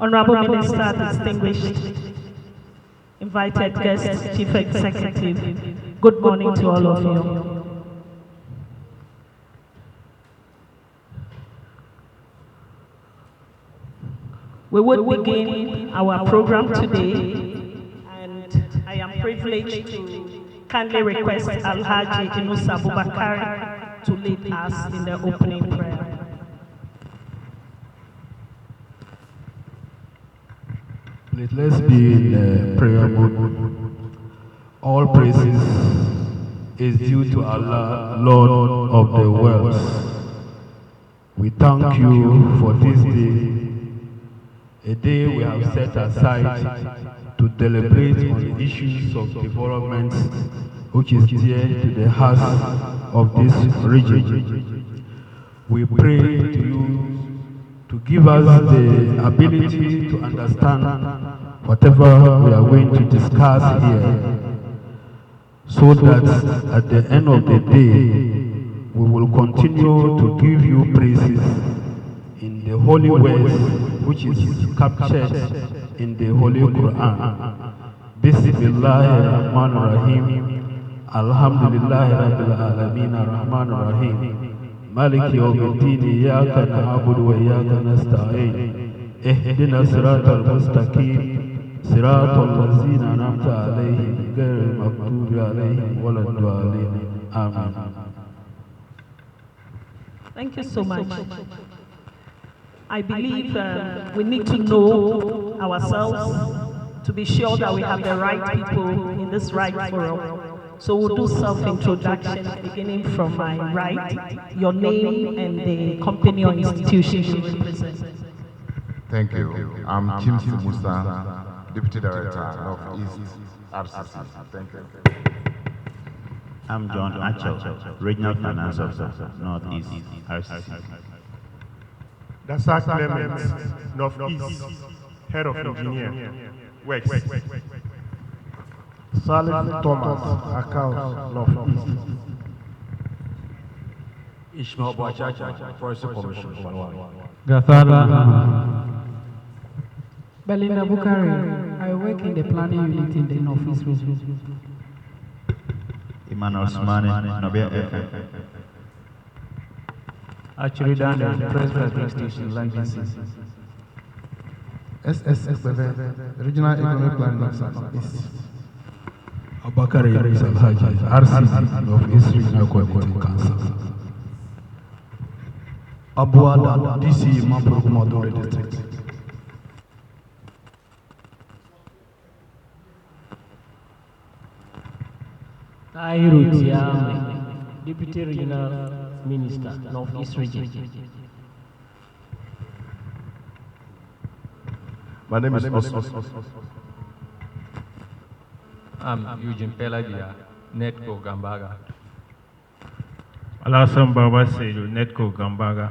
Honorable Minister, distinguished invited guest, Chief Executive, good morning to all of you. We will begin our program today, and I am privileged to kindly request Alhaji Inusa Abubakar to lead us in the opening prayer. Let's be in the prayer mood. All praises is due to Allah, Lord of the worlds. We thank you for this day, a day we have set aside to deliberate on the issues of development which is dear to the heart of this region. We pray to you to give us the ability to understand whatever we are going to discuss here, so that at the end of the day, we will continue to give you praises in the holy words which is captured in the Holy Quran. Bismillahirrahmanirrahim. Alhamdulillahi Rabbil Alameen Ar-Rahman مالك يوم الدين إياك نعبد وإياك نستعين اهدنا الصراط المستقيم صراط الذين أنعمت عليهم غير المغضوب عليهم ولا الضالين آمين. Thank you so much. I believe we need to know ourselves to be sure that we have the right people in this right forum. So we'll do self-introduction, beginning from my right, your name and the company or institution you represent. Thank you. I'm Chimsi Musa, Deputy Director of East RCC. Thank you. I'm John Achel, Regional Finance Officer, Northeast RCC. Dasak Clement, Northeast, Head of Engineer, West. Salif Thomas, account Northeast. Ishmael Bachacha, Forest Commission. Gathara Belinda Bukari, I work in the planning unit in the Northeast region. Emmanuel Osmane, Nobia FM. Actually done the Press Broadcasting Station, London. SSF, Regional Economic Planning Officer. Abakari Idris Alhaji, RCC of East Regional Coordinating Council. Abuada, DC, Mampuru Madore District. Tahiru Tiame, Deputy Regional Minister, Northeast Region. My name is Osman. I'm Eugene Pelagia, Netco Gambaga. Alassane Baba Seydou, Netco Gambaga.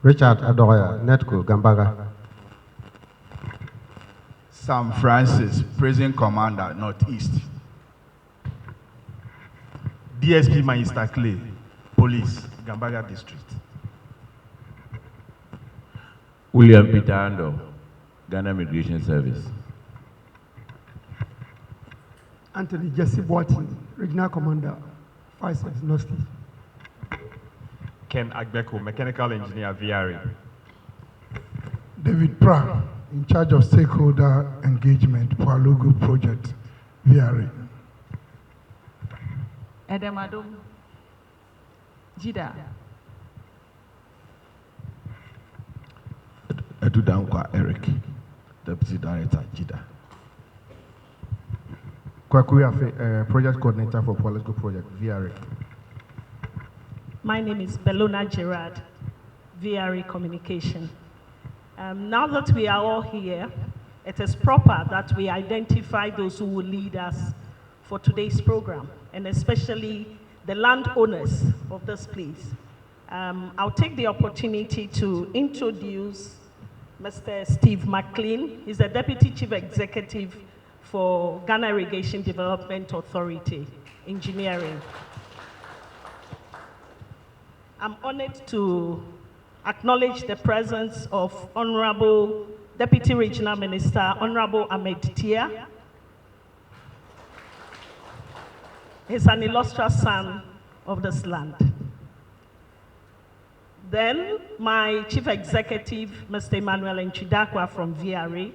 Richard Adoya, Netco Gambaga. Sam Francis, Prison Commander, Northeast. DSP Minister Clay, Police, Gambaga District. William Peter Ando, Ghana Immigration Service. Anthony Jesse Boatin, Regional Commander, Vice North. Ken Agbeko, Mechanical Engineer, VRA. David Pra, in charge of Stakeholder Engagement, Pwalugu Project, VRA. Edemadu Jida. Edudankwa Eric, Deputy Director, Jida. Kwakuya, Project Coordinator for Pwalugu Project, VRA. My name is Bellona Gerard, VRA Communication. Now that we are all here, it is proper that we identify those who will lead us for today's program, and especially the landowners of this place. I'll take the opportunity to introduce Mr. Steve McLean. He's the Deputy Chief Executive for Ghana Irrigation Development Authority, Engineering. I'm honored to acknowledge the presence of Honorable Deputy Regional Minister, Honorable Ahmed Tia. He's an illustrious son of this land. Then, my Chief Executive, Mr. Emmanuel Nchidakwa from VRA.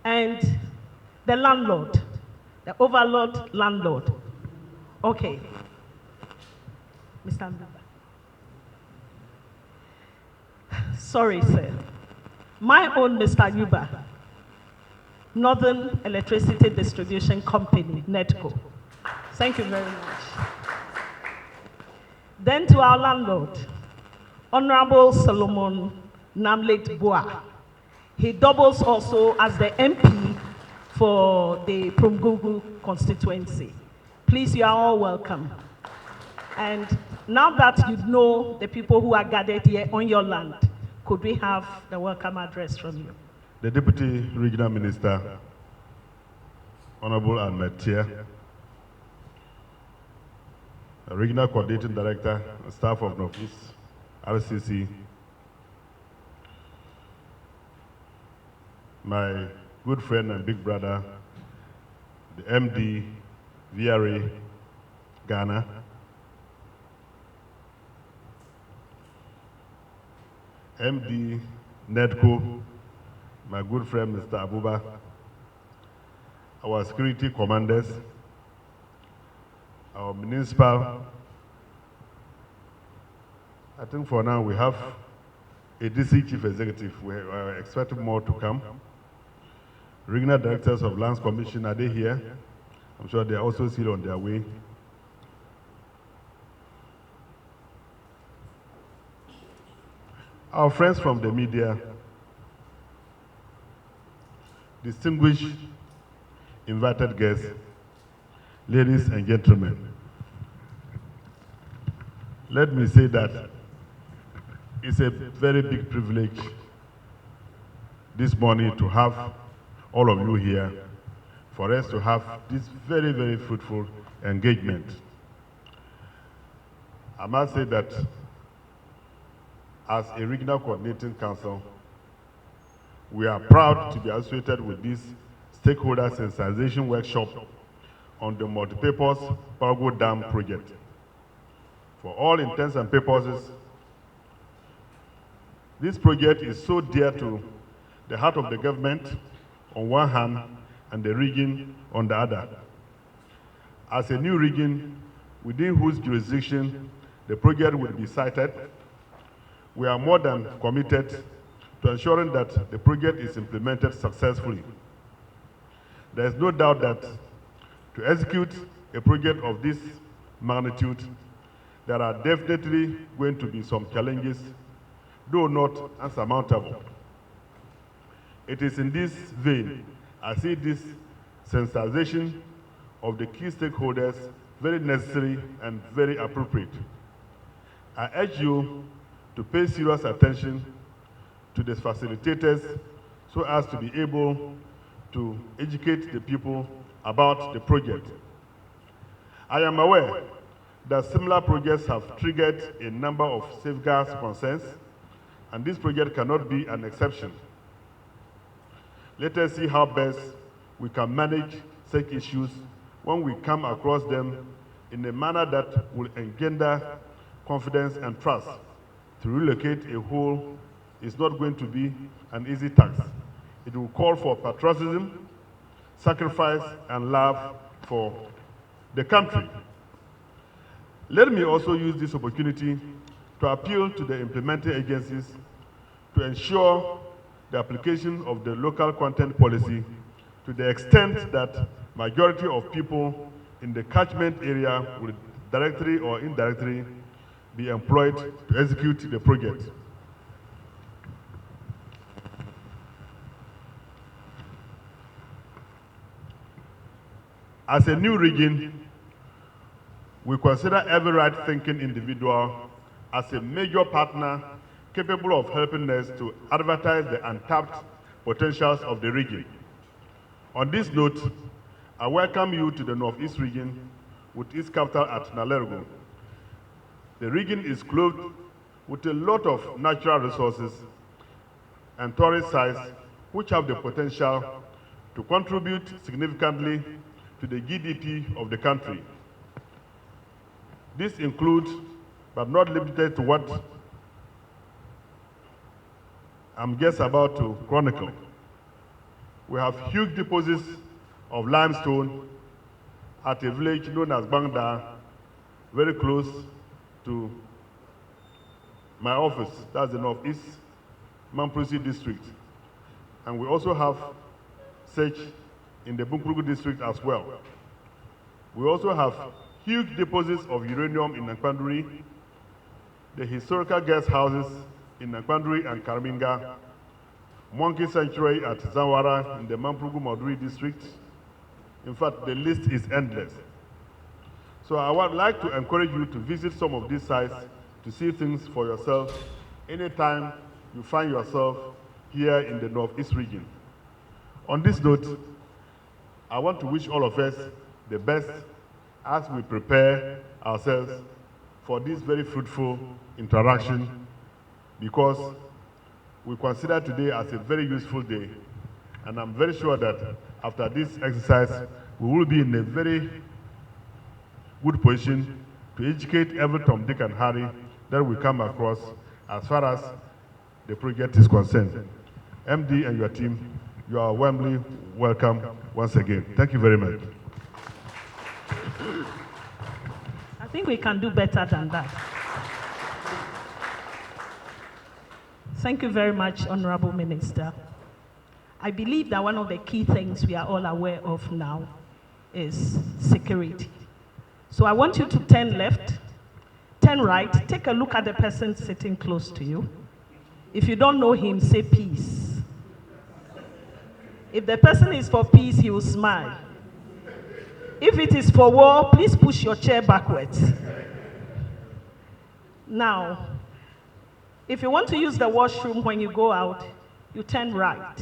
And the landlord, the overlord landlord. Okay. Mr. Mbaba. Sorry, sir. My own Mr. Yuba, Northern Electricity Distribution Company, NETCO. Thank you very much. Then to our landlord, Honorable Solomon Namlet Boa. He doubles also as the MP for the Pwalugu constituency. Please, you are all welcome. And now that you know the people who are gathered here on your land, could we have the welcome address from you? The Deputy Regional Minister, Honorable Ahmed Tia, Regional Coordinating Director, staff of Northeast RCC, my good friend and big brother, the MD, VRA, Ghana, MD, NETCO, my good friend, Mr. Abuba, our security commanders, our municipal. I think for now we have a DC chief executive. We are expecting more to come. Regional directors of Lands Commission, are they here? I'm sure they are also still on their way. Our friends from the media, distinguished invited guests, ladies and gentlemen, let me say that it's a very big privilege this morning to have all of you here, for us to have this very, very fruitful engagement. I must say that as a regional coordinating council, we are proud to be associated with this stakeholder sensitization workshop on the multipurpose Pwalugu Dam project. For all intents and purposes, this project is so dear to the heart of the government on one hand and the region on the other. As a new region within whose jurisdiction the project will be sited, we are more than committed to ensuring that the project is implemented successfully. There is no doubt that to execute a project of this magnitude, there are definitely going to be some challenges, though not insurmountable. It is in this vein I see this sensitization of the key stakeholders very necessary and very appropriate. I urge you to pay serious attention to the facilitators so as to be able to educate the people about the project. I am aware that similar projects have triggered a number of safeguards concerns, and this project cannot be an exception. Let us see how best we can manage such issues when we come across them in a manner that will engender confidence and trust. To relocate a whole is not going to be an easy task. It will call for patriotism, sacrifice, and love for the country. Let me also use this opportunity to appeal to the implementing agencies to ensure the application of the local content policy to the extent that majority of people in the catchment area will directly or indirectly be employed to execute the project. As a new region, we consider every right-thinking individual as a major partner capable of helping us to advertise the untapped potentials of the region. On this note, I welcome you to the Northeast region with its capital at Nalerigu. The region is clothed with a lot of natural resources and tourist sites which have the potential to contribute significantly to the GDP of the country. This includes, but not limited to, what I'm just about to chronicle. We have huge deposits of limestone at a village known as Bangda, very close to my office. That's the Northeast Mamprusi district. And we also have such in the Pwalugu district as well. We also have huge deposits of uranium in Nankanduri, the historical guest houses in Nankanduri and Karaminga, Monkey Sanctuary at Zanwara in the Mamprugu Moduri district. In fact, the list is endless. So I would like to encourage you to visit some of these sites to see things for yourself anytime you find yourself here in the Northeast region. On this note, I want to wish all of us the best as we prepare ourselves for this very fruitful interaction, because we consider today as a very useful day, and I'm very sure that after this exercise, we will be in a very good position to educate every Tom, Dick, and Harry that we come across as far as the project is concerned. MD and your team, you are warmly welcome once again. Thank you very much. I think we can do better than that. Thank you very much, Honorable Minister. I believe that one of the key things we are all aware of now is security. So I want you to turn left, turn right, take a look at the person sitting close to you. If you don't know him, say peace. If the person is for peace, he will smile. If it is for war, please push your chair backwards. Now, if you want to use the washroom when you go out, you turn right.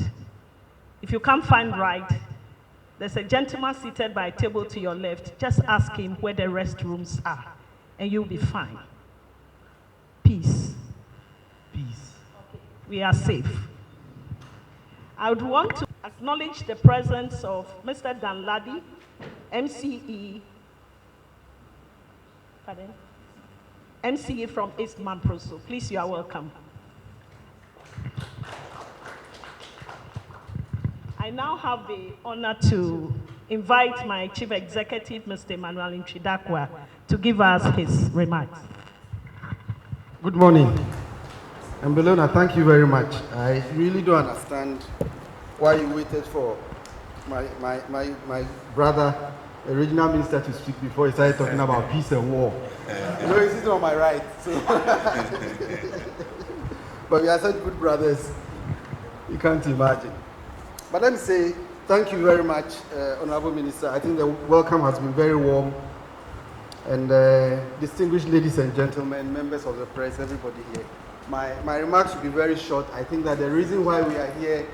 If you can't find right, there's a gentleman seated by a table to your left. Just ask him where the restrooms are, and you'll be fine. Peace. Peace. Okay. We are safe. I would want to acknowledge the presence of Mr. Danladi, MCE, pardon? MCE from East Mamproso. Please, you are welcome. I now have the honor to invite my Chief Executive, Mr. Emmanuel Inchidakwa, to give us his remarks. Good morning. Mbelona, thank you very much. I really don't understand why you waited for my brother, the regional minister, to speak before he started talking about peace and war. You know, he's sitting on my right. So but we are such good brothers, you can't imagine. But let me say thank you very much, Honorable Minister. I think the welcome has been very warm. And distinguished ladies and gentlemen, members of the press, everybody here. My remarks will be very short. I think that the reason why we are here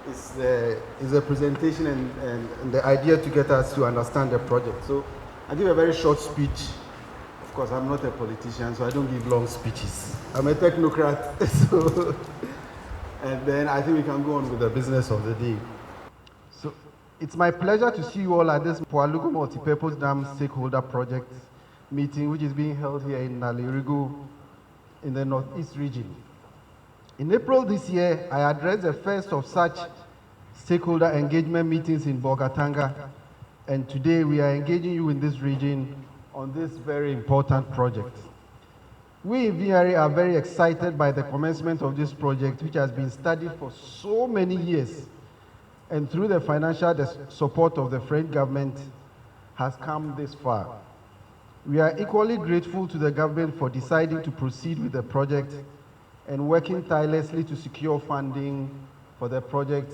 is the presentation and the idea to get us to understand the project. So I'll give a very short speech. Of course, I'm not a politician, so I don't give long speeches. I'm a technocrat. So, and then I think we can go on with the business of the day. So it's my pleasure to see you all at this Pwalugu Multipurpose Dam Stakeholder Project meeting, which is being held here in Nalerigu in the Northeast region. In April this year, I addressed the first of such stakeholder engagement meetings in Bogatanga, and today we are engaging you in this region on this very important project. We in VRA are very excited by the commencement of this project, which has been studied for so many years, and through the financial support of the French government has come this far. We are equally grateful to the government for deciding to proceed with the project and working tirelessly to secure funding for the project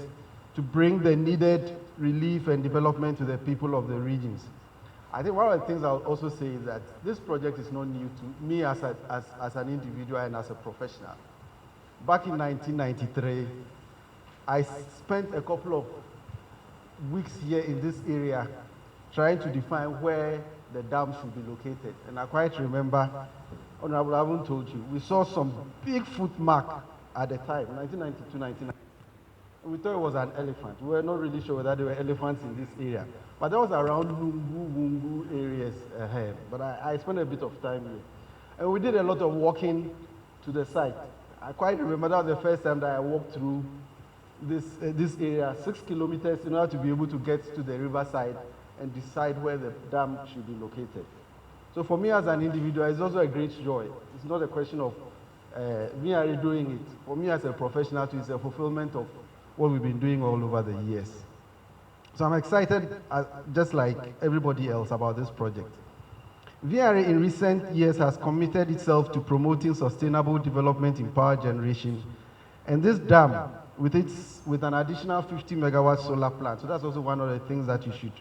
to bring the needed relief and development to the people of the regions. I think one of the things I'll also say is that this project is not new to me as an individual and as a professional. Back in 1993, I spent a couple of weeks here in this area trying to define where the dam should be located. And I quite remember Honorable, I haven't told you, we saw some big footmark at the time, 1992, 1990. We thought it was an elephant. We were not really sure whether there were elephants in this area. But that was around Lungu, Wungu areas ahead. But I spent a bit of time here. And we did a lot of walking to the site. I quite remember that was the first time that I walked through this area, 6 kilometers, in order to be able to get to the riverside and decide where the dam should be located. So for me as an individual, it's also a great joy. It's not a question of me doing it. For me as a professional, it's a fulfillment of what we've been doing all over the years. So I'm excited, just like everybody else, about this project. VRA in recent years has committed itself to promoting sustainable development in power generation. And this dam, with an additional 50 megawatt solar plant, so that's also one of the things that you should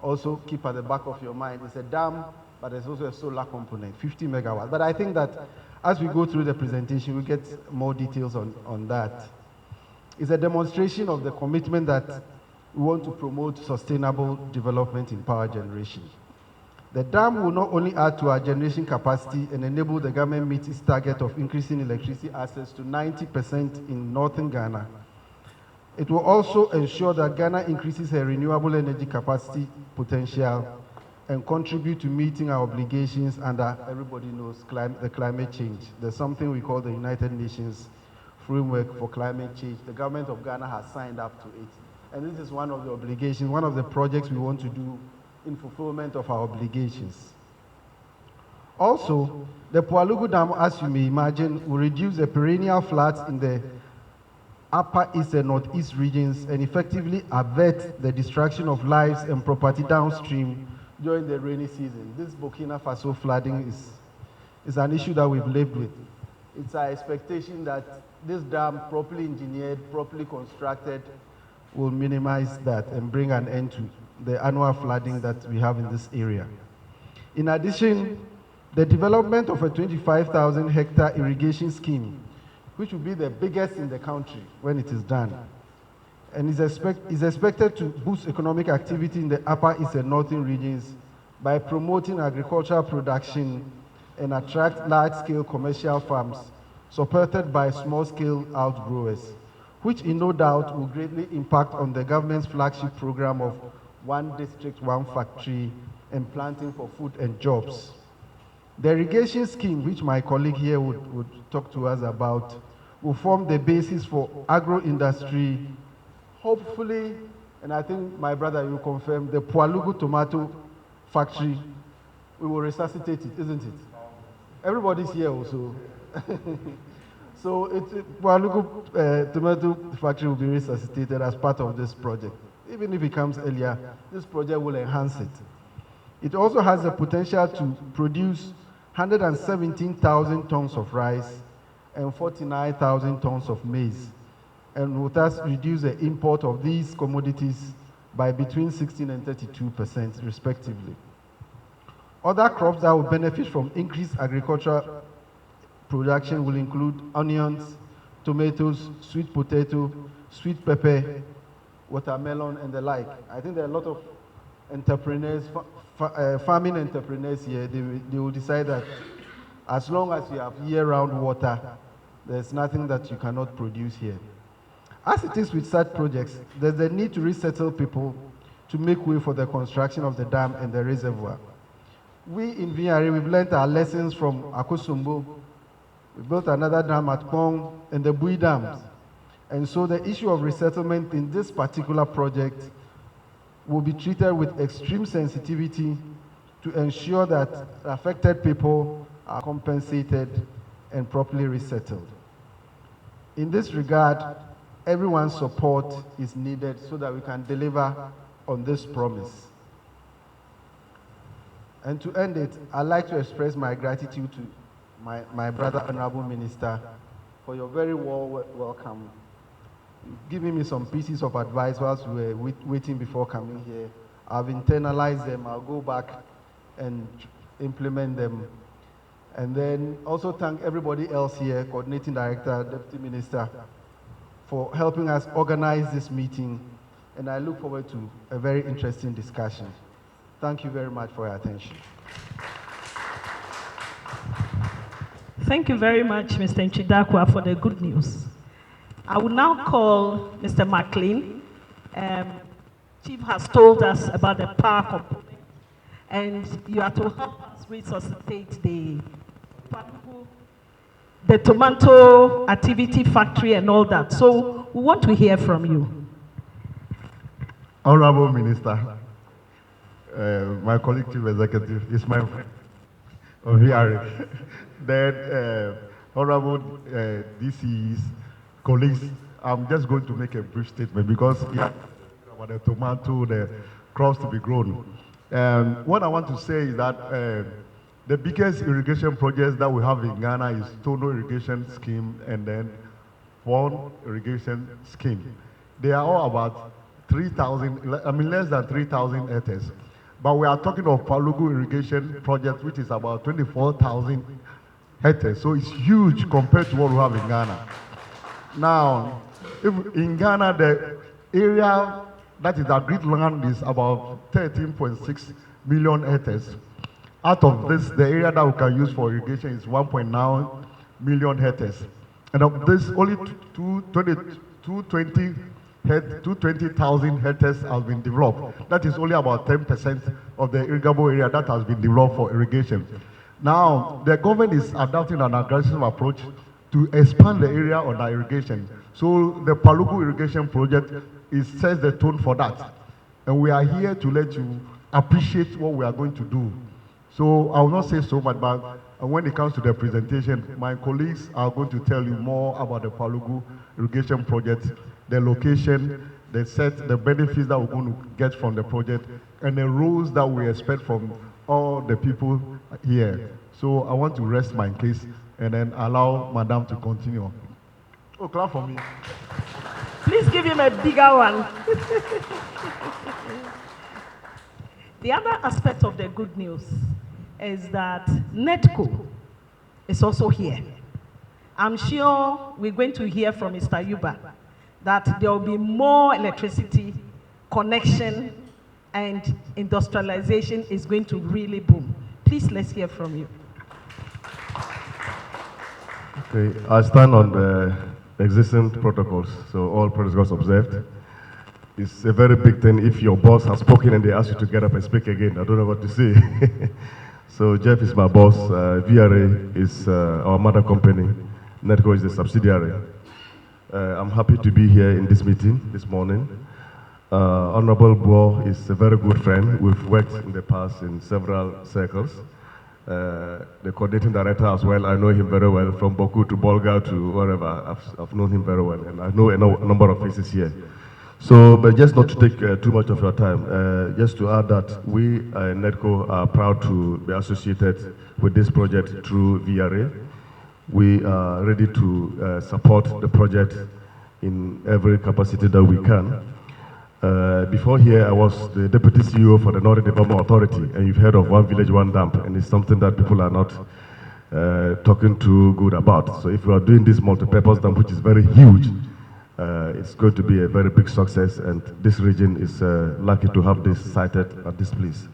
also keep at the back of your mind. It's a dam, but there's also a solar component, 50 megawatts. But I think that as we go through the presentation, we'll get more details on that. It's a demonstration of the commitment that we want to promote sustainable development in power generation. The dam will not only add to our generation capacity and enable the government meet its target of increasing electricity access to 90% in northern Ghana, it will also ensure that Ghana increases her renewable energy capacity potential and contribute to meeting our obligations under, everybody knows, the climate change. There's something we call the United Nations Framework for Climate Change. The government of Ghana has signed up to it. And this is one of the obligations, one of the projects we want to do in fulfillment of our obligations. Also, the Pwalugu Dam, as you may imagine, will reduce the perennial floods in the upper east and northeast regions and effectively avert the destruction of lives and property downstream during the rainy season. This Burkina Faso flooding is an issue that we've lived with. It's our expectation that this dam, properly engineered, properly constructed, will minimize that and bring an end to the annual flooding that we have in this area. In addition, the development of a 25,000 hectare irrigation scheme, which will be the biggest in the country when it is done, and is expected to boost economic activity in the upper east and northern regions by promoting agricultural production and attract large-scale commercial farms supported by small-scale outgrowers, which in no doubt will greatly impact on the government's flagship program of one district, one factory, and planting for food and jobs. The irrigation scheme, which my colleague here would talk to us about, will form the basis for agro-industry. Hopefully, and I think my brother will confirm, the Pwalugu tomato factory, we will resuscitate it, isn't it? Everybody's here also. So Pwalugu tomato factory will be resuscitated as part of this project. Even if it comes earlier, this project will enhance it. It also has the potential to produce 117,000 tons of rice and 49,000 tons of maize, and will thus reduce the import of these commodities by between 16 and 32% respectively. Other crops that will benefit from increased agricultural production will include onions, tomatoes, sweet potato, sweet pepper, watermelon, and the like. I think there are a lot of entrepreneurs, farming entrepreneurs here. They will decide that as long as you have year-round water, there's nothing that you cannot produce here. As it is with such projects, there's a need to resettle people to make way for the construction of the dam and the reservoir. We in VRA, we've learned our lessons from Akosombo. We built another dam at Pong and the Bui dams. And so the issue of resettlement in this particular project will be treated with extreme sensitivity to ensure that affected people are compensated and properly resettled. In this regard, everyone's support is needed so that we can deliver on this promise. And to end it, I'd like to express my gratitude to my brother, Honorable Minister, for your very warm welcome, giving me some pieces of advice whilst we were waiting before coming here. I've internalized them. I'll go back and implement them. And then also thank everybody else here, Coordinating Director, Deputy Minister, for helping us organize this meeting. And I look forward to a very interesting discussion. Thank you very much for your attention. Thank you very much, Mr. Nchidakwa, for the good news. I will now call Mr. McLean. Chief has told us about the power component, and you are to help us resuscitate the tomato activity factory and all that. So we want to hear from you. Honorable Minister, my colleague Chief Executive is my friend of VRA. Then, Honorable DC's colleagues, I'm just going to make a brief statement because about the tomato, the crops to be grown. What I want to say is that the biggest irrigation projects that we have in Ghana is Tono Irrigation Scheme and then Pond Irrigation Scheme. They are all about 3,000, I mean less than 3,000 hectares. But we are talking of Pwalugu Irrigation Project, which is about 24,000 hectares. So it's huge compared to what we have in Ghana. Now, if in Ghana, the area that is agreed land is about 13.6 million hectares. Out of this, the area that we can use for irrigation is 1.9 million hectares. And of this, only 220,000 hectares has been developed. That is only about 10% of the irrigable area that has been developed for irrigation. Now, the government is adopting an aggressive approach to expand the area on our irrigation. So the Pwalugu irrigation project sets the tone for that. And we are here to let you appreciate what we are going to do. So I will not say so much, but when it comes to the presentation, my colleagues are going to tell you more about the Pwalugu irrigation project, the location, the benefits that we're going to get from the project, and the roles that we expect from all the people here. So I want to rest my case and then allow Madam to continue. Oh, clap for me. Please give him a bigger one. The other aspect of the good news is that NETCO is also here. I'm sure we're going to hear from Mr. Yuba that there will be more electricity connection and industrialization is going to really boom. Please, let's hear from you. Okay, I stand on the existing protocols, so all protocols observed. It's a very big thing if your boss has spoken and they ask you to get up and speak again. I don't know what to say. So Jeff is my boss, VRA is our mother company, NETCO is the subsidiary. I'm happy to be here in this meeting this morning. Honorable Bo is a very good friend. We've worked in the past in several circles. The coordinating director as well, I know him very well, from Boku to Bolga to wherever. I've known him very well, and I know a number of faces here. So, but just not to take too much of your time, just to add that we in NETCO are proud to be associated with this project through VRA. We are ready to support the project in every capacity that we can. Before here, I was the Deputy CEO for the Northern Development Authority, and you've heard of One Village, One Dump, and it's something that people are not talking too good about. So if we are doing this multi-purpose dump, which is very huge, it's going to be a very big success, and this region is lucky to have this sited at this place.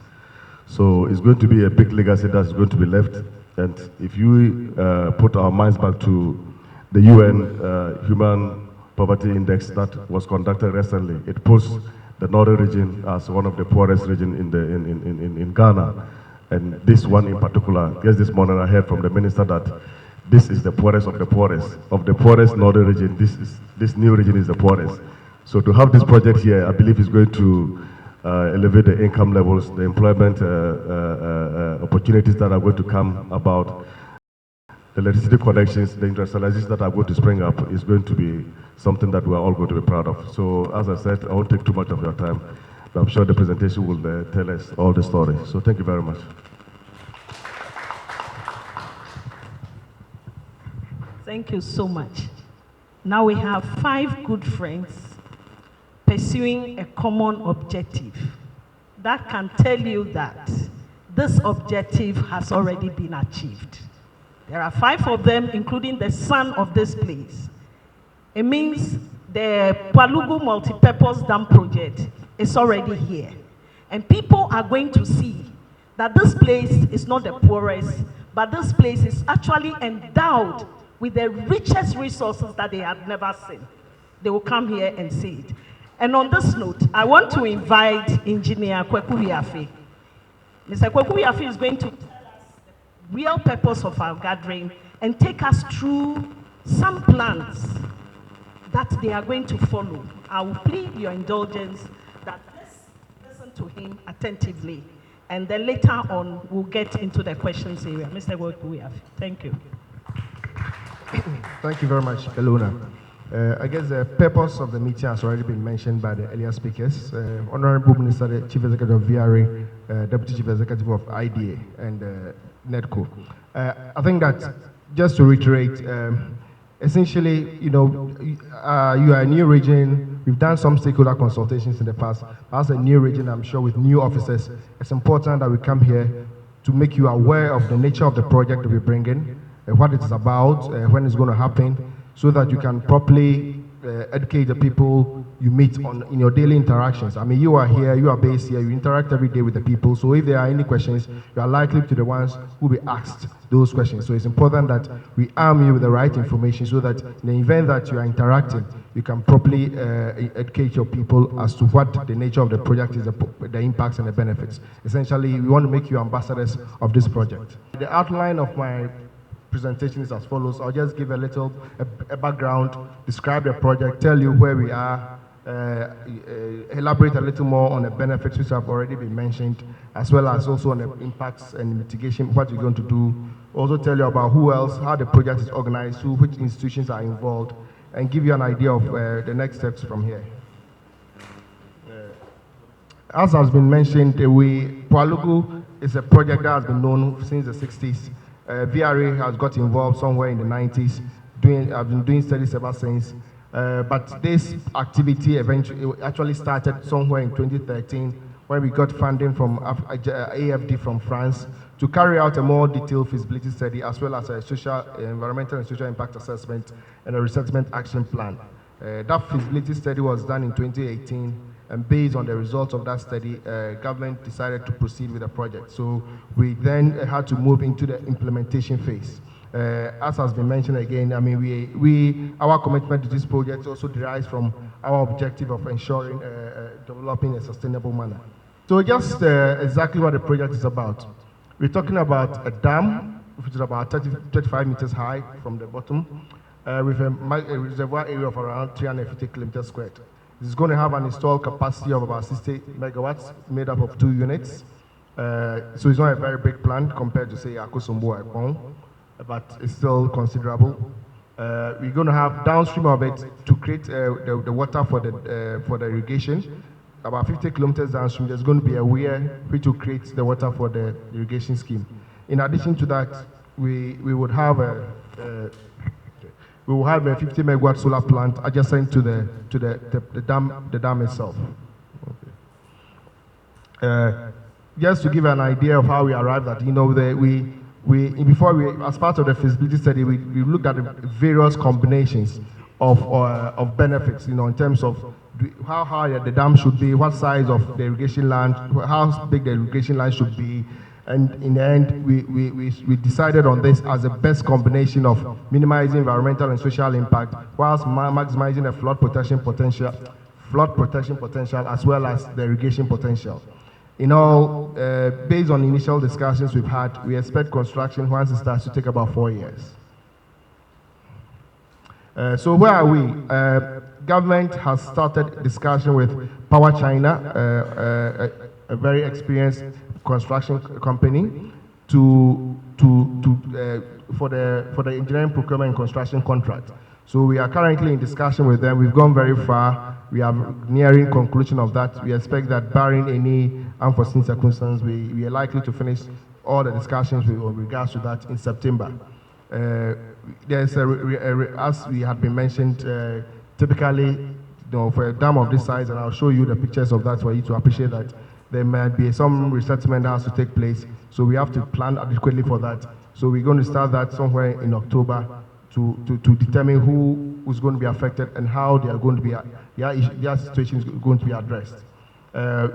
So it's going to be a big legacy that's going to be left, and if you put our minds back to the UN Human Poverty Index that was conducted recently, it puts the northern region as one of the poorest regions in Ghana, and this one in particular. Yes, this morning I heard from the minister that this is the poorest of the poorest. Of the poorest northern region, this new region is the poorest. So to have this project here, I believe is going to elevate the income levels, the employment opportunities that are going to come about, the electricity connections, the industrializations that are going to spring up is going to be something that we are all going to be proud of. So as I said, I won't take too much of your time, but I'm sure the presentation will tell us all the story. So thank you very much. Thank you so much. Now we have 5 good friends pursuing a common objective. That can tell you that this objective has already been achieved. There are 5 of them, including the son of this place. It means the Pwalugu multi-purpose dam project is already here. And people are going to see that this place is not the poorest, but this place is actually endowed with the richest resources that they have never seen. They will come here and see it. And on this note, I want to invite Engineer Kweku Wiafe. Mr. Kweku Wiafe is going to tell us the real purpose of our gathering and take us through some plans that they are going to follow. I will plead your indulgence that let's listen to him attentively, and then later on we'll get into the questions area. Mr. Kweku Wiafe, thank you. Thank you very much, Beluna. I guess the purpose of the meeting has already been mentioned by the earlier speakers. Honorable Minister, the Chief Executive of VRA, Deputy Chief Executive of IDA, and NEDCO. I think that, just to reiterate, essentially, you know, you are a new region. We've done some stakeholder consultations in the past. As a new region, I'm sure with new officers, it's important that we come here to make you aware of the nature of the project that we bring in, what it is about, when it's going to happen, so that you can properly educate the people you meet in your daily interactions. I mean, you are here, you are based here, you interact every day with the people, so if there are any questions, you are likely to be the ones who will be asked those questions. So it's important that we arm you with the right information so that in the event that you are interacting, you can properly educate your people as to what the nature of the project is, the impacts and the benefits. Essentially, we want to make you ambassadors of this project. The outline of my presentation is as follows. I'll just give a background, describe the project, tell you where we are, elaborate a little more on the benefits which have already been mentioned, as well as also on the impacts and mitigation, what we're going to do. Also tell you about who else, how the project is organized, which institutions are involved, and give you an idea of the next steps from here. As has been mentioned, Pwalugu is a project that has been known since the 60s. VRA has got involved somewhere in the 90s. I've been doing studies ever since. But this activity actually started somewhere in 2013 when we got funding from AFD from France to carry out a more detailed feasibility study as well as a environmental and social impact assessment and a resettlement action plan. That feasibility study was done in 2018. And based on the results of that study, government decided to proceed with the project. So we then had to move into the implementation phase. As has been mentioned again, I mean, our commitment to this project also derives from our objective of ensuring developing a sustainable manner. So just exactly what the project is about. We're talking about a dam, which is about 35 meters high from the bottom, with a reservoir area of around 350 kilometers squared. It's going to have an installed capacity of about 60 megawatts, made up of 2 units. So it's not a very big plant compared to, say, Akosombo or Ekpong, but it's still considerable. We're going to have downstream of it to create the water for the irrigation. About 50 kilometers downstream, there's going to be a weir which will create the water for the irrigation scheme. In addition to that, we would have a 50 megawatt solar plant adjacent to the dam itself. Okay. Just to give an idea of how we arrived at, as part of the feasibility study, we looked at the various combinations of benefits, in terms of how high the dam should be, what size of the irrigation land, how big the irrigation land should be. And in the end, we decided on this as the best combination of minimizing environmental and social impact whilst maximizing the flood protection potential as well as the irrigation potential. In all, based on initial discussions we've had, we expect construction once it starts to take about 4 years. So where are we? Government has started discussion with Power China, a very experienced construction company, for the engineering procurement and construction contract. So we are currently in discussion with them. We've gone very far. We are nearing conclusion of that. We expect that barring any unforeseen circumstances, we are likely to finish all the discussions with regards to that in September. There's as we have been mentioned, typically, for a dam of this size, and I'll show you the pictures of that for you to appreciate that, there might be some resettlement that has to take place, so we have to plan adequately for that. So we're going to start that somewhere in October to determine who is going to be affected and how they are going to be, their situation is going to be addressed.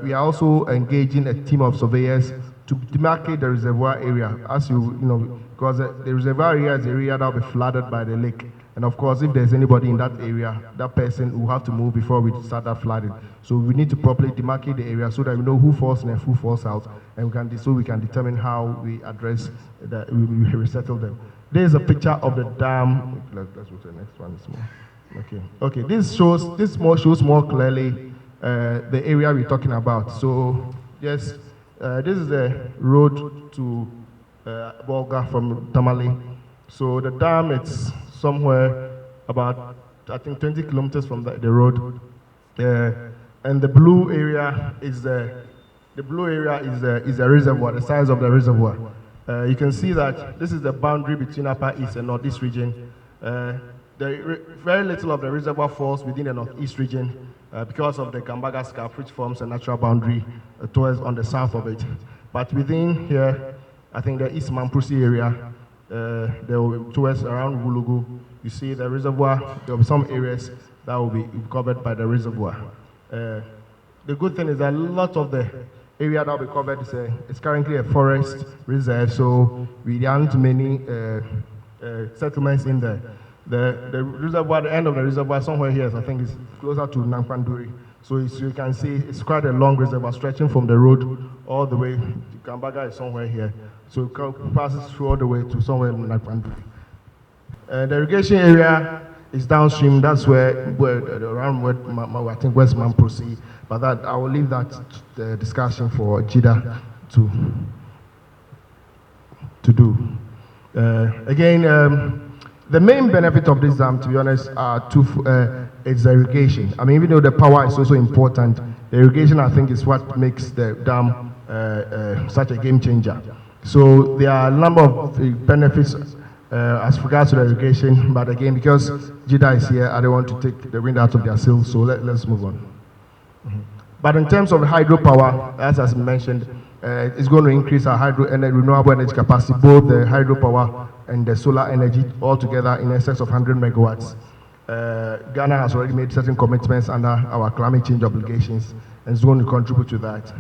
We are also engaging a team of surveyors to demarcate the reservoir area, as you know, because the reservoir area is the area that will be flooded by the lake. And of course, if there's anybody in that area, that person will have to move before we start that flooding. So we need to properly demarcate the area so that we know who falls in and who falls out, and we can determine how we address that, we resettle them. There is a picture of the dam. Let's go to the next one. Okay. This shows more clearly the area we're talking about. So yes, this is the road to Bolga from Tamale. So the dam, it's somewhere about, I think, 20 kilometers from the road. And the blue area is the reservoir, the size of the reservoir. You can see that this is the boundary between Upper East and Northeast region. Very little of the reservoir falls within the Northeast region because of the Gambaga Scarp, which forms a natural boundary towards on the south of it. But within here, I think the East Mamprusi area, towards around Pwalugu, you see the reservoir. There will be some areas that will be covered by the reservoir. The good thing is that a lot of the area that will be covered is currently a forest reserve, so we aren't many settlements in there. The reservoir, the end of the reservoir, somewhere here, I think it's closer to Nampanduri. So you can see it's quite a long reservoir stretching from the road all the way to Gambaga is somewhere here. So it passes through all the way to somewhere in Nampanduri. The irrigation area is downstream. That's around where I think West Mamprosi. But that I will leave that the discussion for Jida to do. The main benefit of this dam, to be honest, is the irrigation. I mean, even though the power is also important, the irrigation, I think, is what makes the dam such a game changer. So there are a number of benefits as regards to the irrigation, but again, because Jida is here, I don't want to take the wind out of their sails, so let's move on. But in terms of hydropower, as mentioned, it's going to increase our renewable energy capacity, both the hydropower and the solar energy altogether in excess of 100 megawatts. Ghana has already made certain commitments under our climate change obligations and is going to contribute to that.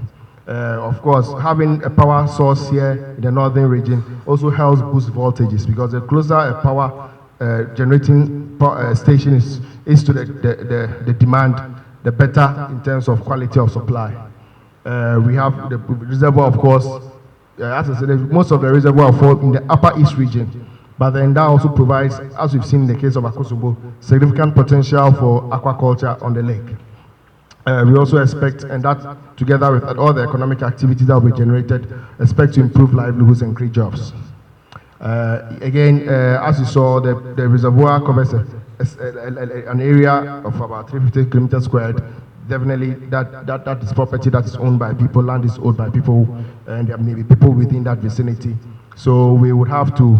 Of course, having a power source here in the northern region also helps boost voltages, because the closer a power generating station is to the demand, the better in terms of quality of supply. We have the reservoir, of course. As I said, most of the reservoir fall in the Upper East region, but then that also provides, as we've seen in the case of Akosombo, significant potential for aquaculture on the lake. We also expect, and that together with all the economic activities that will be generated, expect to improve livelihoods and create jobs. As you saw, the reservoir covers an area of about 350 kilometers squared. Definitely, that is property that is owned by people, land is owned by people, and there may be people within that vicinity. So we would have to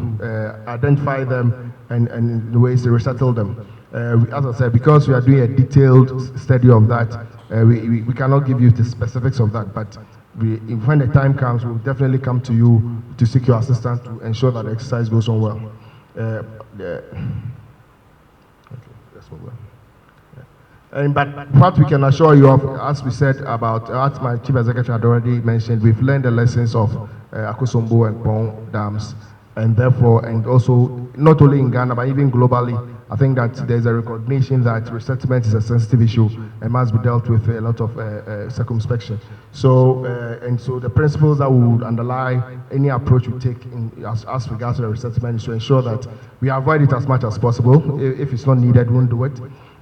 identify them and the ways to resettle them. As I said, because we are doing a detailed study of that, we cannot give you the specifics of that, but when the time comes, we'll definitely come to you to seek your assistance to ensure that the exercise goes on well. Okay, let's move on. But what we can assure you of, as we said about, as my chief executive had already mentioned, we've learned the lessons of Akosombo and Pong dams, and therefore, and also not only in Ghana but even globally, I think that there's a recognition that resettlement is a sensitive issue and must be dealt with a lot of circumspection. So, and so the principles that would underlie any approach we take as regards to the resettlement is to ensure that we avoid it as much as possible. If it's not needed, we won't do it.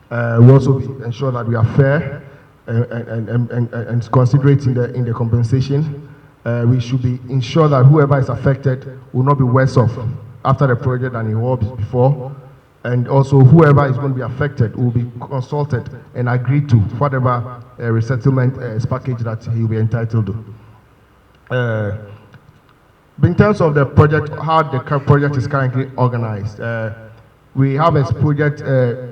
We also ensure that we are fair and considerate in the compensation. We should ensure that whoever is affected will not be worse off after the project than he was before. And also whoever is going to be affected will be consulted and agreed to whatever resettlement package that he will be entitled to. In terms of the project, how the project is currently organized, we have a project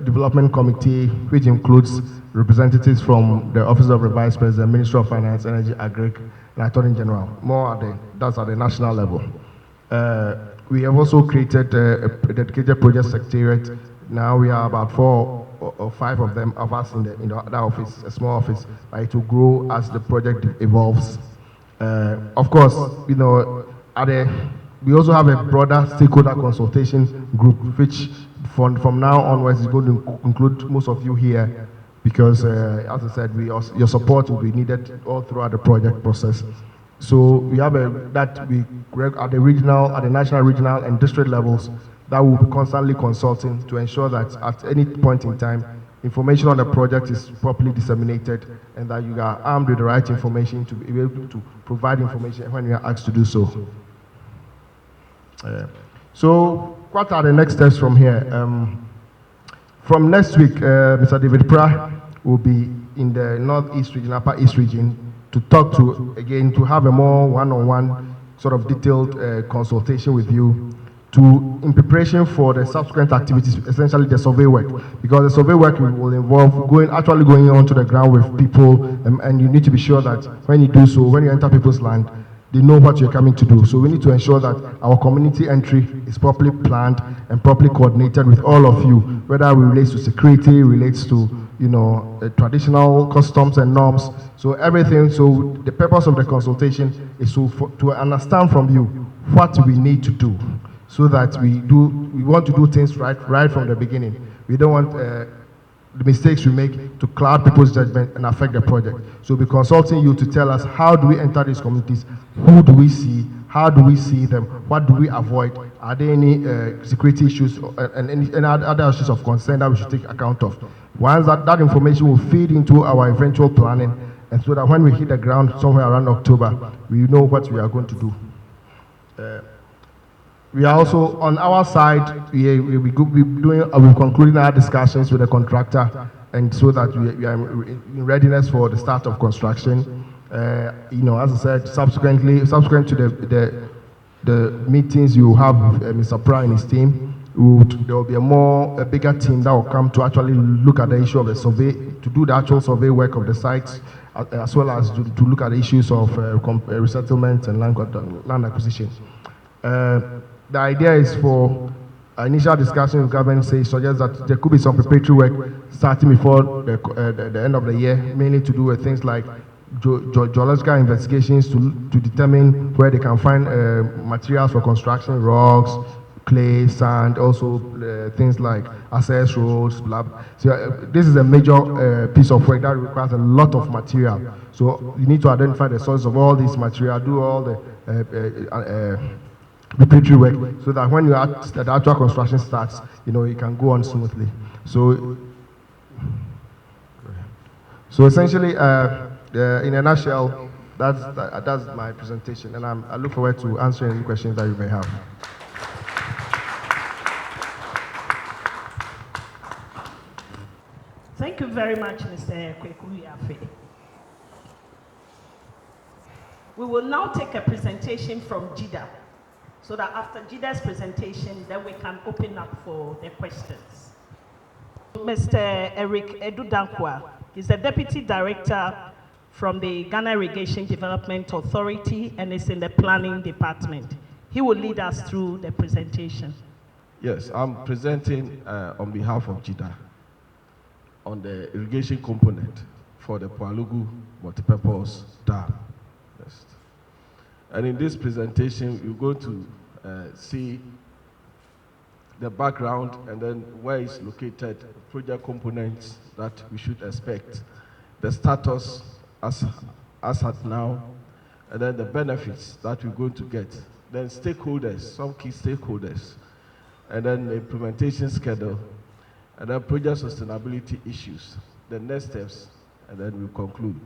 development committee which includes representatives from the Office of the Vice President, Ministry of Finance, Energy, Agric, and Attorney General. That's at the national level. We have also created a dedicated project secretariat. Now we are about 4 or 5 of them of us in the other office, a small office, right, to grow as the project evolves. Of course, you know, we also have a broader stakeholder consultation group, which from now onwards is going to include most of you here, because as I said, your support will be needed all throughout the project process. So we have at the regional, at the national, regional, and district levels that will be constantly consulting to ensure that at any point in time, information on the project is properly disseminated and that you are armed with the right information to be able to provide information when you are asked to do so. So what are the next steps from here? From next week, Mr. David Pra will be in the Northeast region, Upper East region, to talk to have a more one-on-one sort of detailed consultation with you in preparation for the subsequent activities, essentially the survey work, because the survey work will involve actually going onto the ground with people, and you need to be sure that when you do so, when you enter people's land, they know what you're coming to do. So we need to ensure that our community entry is properly planned and properly coordinated with all of you, whether it relates to security, relates to, you know, traditional customs and norms. So everything, so the purpose of the consultation is to understand from you what we need to do, so that we want to do things right from the beginning. We don't want the mistakes we make to cloud people's judgment and affect the project. So we're consulting you to tell us, how do we enter these communities? Who do we see? How do we see them? What do we avoid? Are there any security issues and any other issues of concern that we should take account of? Once that information will feed into our eventual planning, and so that when we hit the ground somewhere around October, we know what we are going to do. We are also, on our side, we're concluding our discussions with the contractor, and so that we are in readiness for the start of construction. You know, as I said, subsequent to the meetings you have with Mr. Pra and his team, there will be a bigger team that will come to actually look at the issue of the survey, to do the actual survey work of the sites, as well as to look at the issues of resettlement and land acquisition. The idea is for initial discussion with government suggests that there could be some preparatory work starting before the end of the year, mainly to do with things like geological investigations to determine where they can find materials for construction, rocks, clay, sand, also things like access roads, So this is a major piece of work that requires a lot of material. So you need to identify the source of all this material, do all the preparatory work, so that when the actual construction starts, you know, it can go on smoothly. So essentially, in a nutshell, that's my presentation, and I look forward to answering any questions that you may have. Thank you very much, Mr. Kwekuyafe. We will now take a presentation from Jida, so that after Jida's presentation, then we can open up for the questions. Mr. Eric Edudankwa is the Deputy Director from the Ghana Irrigation Development Authority and is in the Planning Department. He will lead us through the presentation. Yes, I'm presenting on behalf of Jida on the irrigation component for the Pwalugu multipurpose dam. Yes. And in this presentation, you're going to see the background and then where it's located, project components that we should expect, the status as at now, and then the benefits that we're going to get, then stakeholders, some key stakeholders, and then the implementation schedule, and then project sustainability issues, the next steps, and then we'll conclude.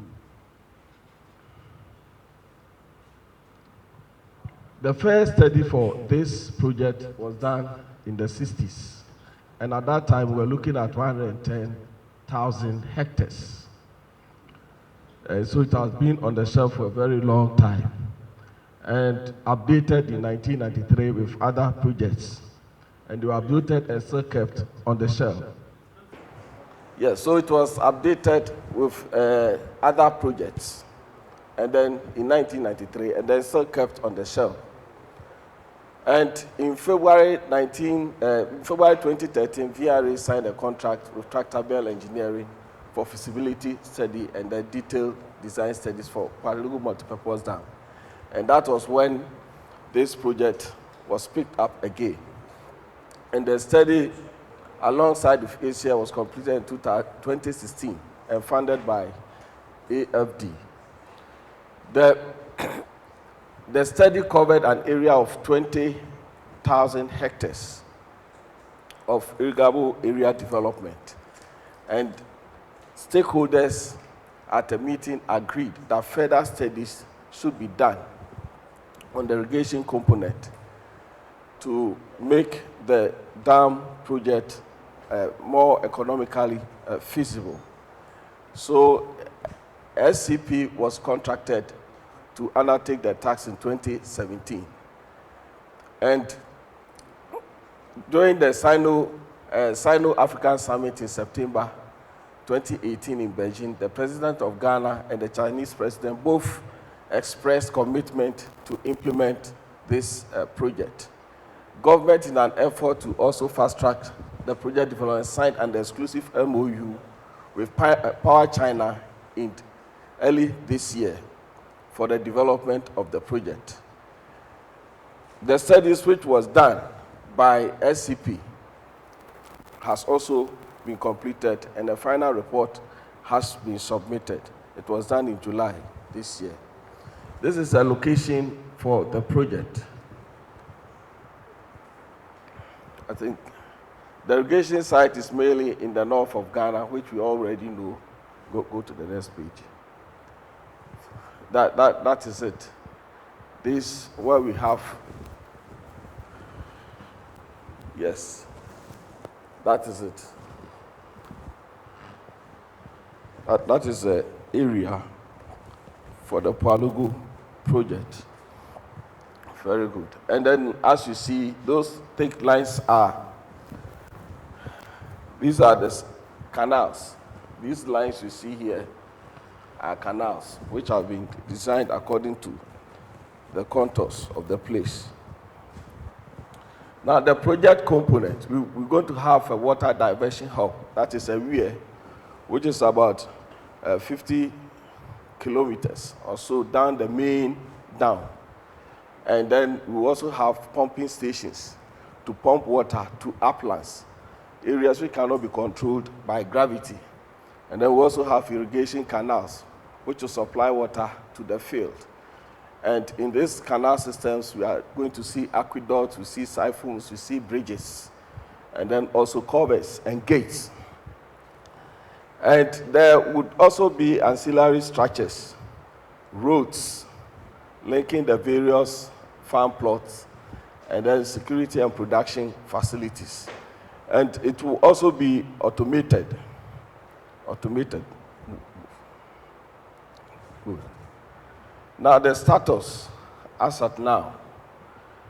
The first study for this project was done in the 60s, and at that time we were looking at 110,000 hectares. So it has been on the shelf for a very long time, and updated in 1993 with other projects, and they were updated and still kept on the shelf. Yes, so it was updated with other projects, and then in 1993, and then still kept on the shelf. And in February 2013, VRA signed a contract with Tractable Engineering for feasibility study and the detailed design studies for Pwalugu multipurpose dam. And that was when this project was picked up again. And the study alongside with Asia was completed in 2016 and funded by AFD. The study covered an area of 20,000 hectares of irrigable area development. And stakeholders at a meeting agreed that further studies should be done on the irrigation component to make the dam project more economically feasible. So SCP was contracted to undertake the task in 2017. And during the Sino-African Summit in September 2018 in Beijing, the President of Ghana and the Chinese President both expressed commitment to implement this project. Government, in an effort to also fast-track the project development, signed an exclusive MOU with Power China in early this year for the development of the project. The studies which was done by SCP has also been completed and the final report has been submitted. It was done in July this year. This is a location for the project. I think the irrigation site is mainly in the north of Ghana, which we already know. Go to the next page. That is it. This where we have. Yes, that is it. That is the area for the Pwalugu project. Very good. And then, as you see, those thick lines these are the canals. These lines you see here are canals which have been designed according to the contours of the place. Now, the project component, we're going to have a water diversion hub, that is a weir, which is about 50 kilometers or so down the main dam. And then we also have pumping stations to pump water to uplands, areas which cannot be controlled by gravity. And then we also have irrigation canals, which will supply water to the field. And in these canal systems, we are going to see aqueducts, we see siphons, we see bridges, and then also culverts and gates. And there would also be ancillary structures, roads, linking the various farm plots, and then security and production facilities. And it will also be automated. Good. Now, the status, as at now,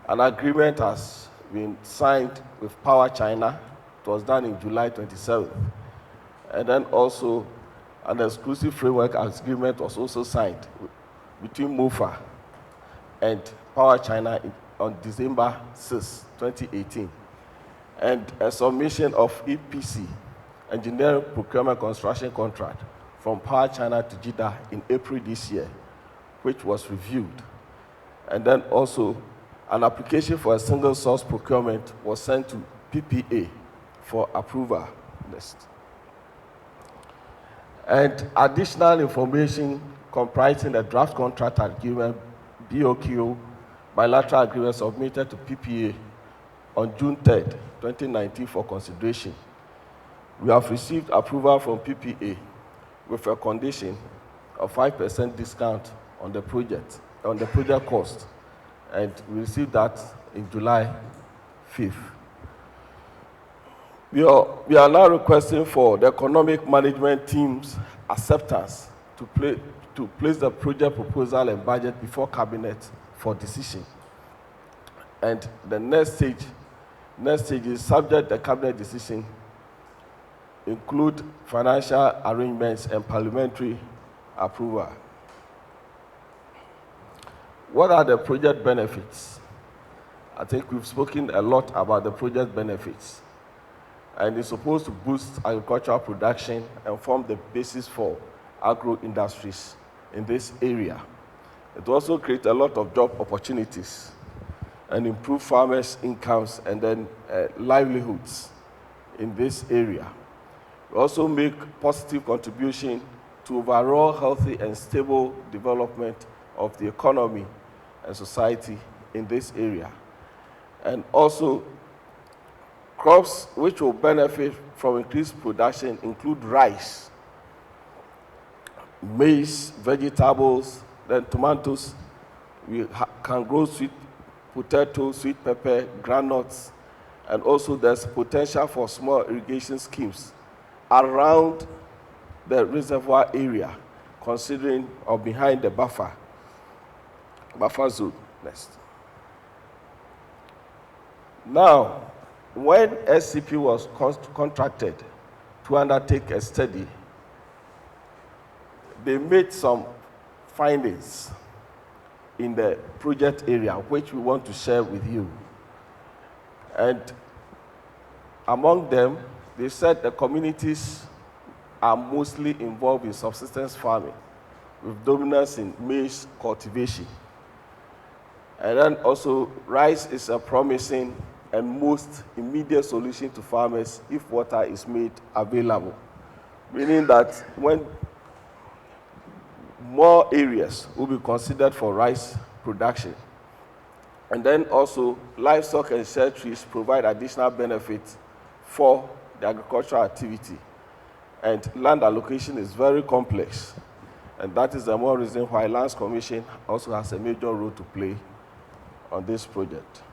an agreement has been signed with Power China. It was done in July 27th. And then also, an exclusive framework agreement was also signed between MOFA and Power China on December 6, 2018. And a submission of EPC, Engineering Procurement Construction Contract, from Power China to JIDA in April this year, which was reviewed. And then also, an application for a single source procurement was sent to PPA for approval. Next. And additional information comprising the draft contract agreement, BOQ, bilateral agreement submitted to PPA on June 3rd, 2019 for consideration. We have received approval from PPA with a condition of 5% discount on the project cost, and we received that in July 5th. We are now requesting for the economic management team's acceptance to place the project proposal and budget before cabinet for decision. And the next stage is subject to cabinet decision, include financial arrangements and parliamentary approval. What are the project benefits? I think we've spoken a lot about the project benefits. And it's supposed to boost agricultural production and form the basis for agro industries in this area. It also creates a lot of job opportunities and improve farmers' incomes and then livelihoods in this area. We also make positive contribution to overall healthy and stable development of the economy and society in this area. And also, crops which will benefit from increased production include rice, maize, vegetables, then tomatoes. We can grow sweet potato, sweet pepper, groundnuts, and also there's potential for small irrigation schemes around the reservoir area, considering or behind the buffer zone. Next. Now, when SCP was contracted to undertake a study, they made some findings in the project area, which we want to share with you. And among them, they said the communities are mostly involved in subsistence farming, with dominance in maize cultivation. And then also, rice is a promising and most immediate solution to farmers if water is made available. Meaning that when more areas will be considered for rice production. And then also, livestock and shade trees provide additional benefits for the agricultural activity. And land allocation is very complex. And that is the more reason why Lands Commission also has a major role to play on this project.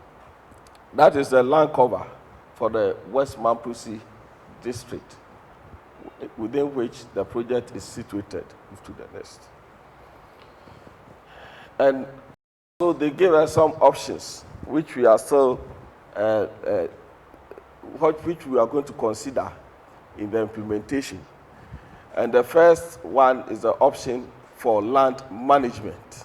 That is the land cover for the West Mampusi district, within which the project is situated. Move to the next. And so they gave us some options, which we are still, which we are going to consider in the implementation. And the first one is the option for land management.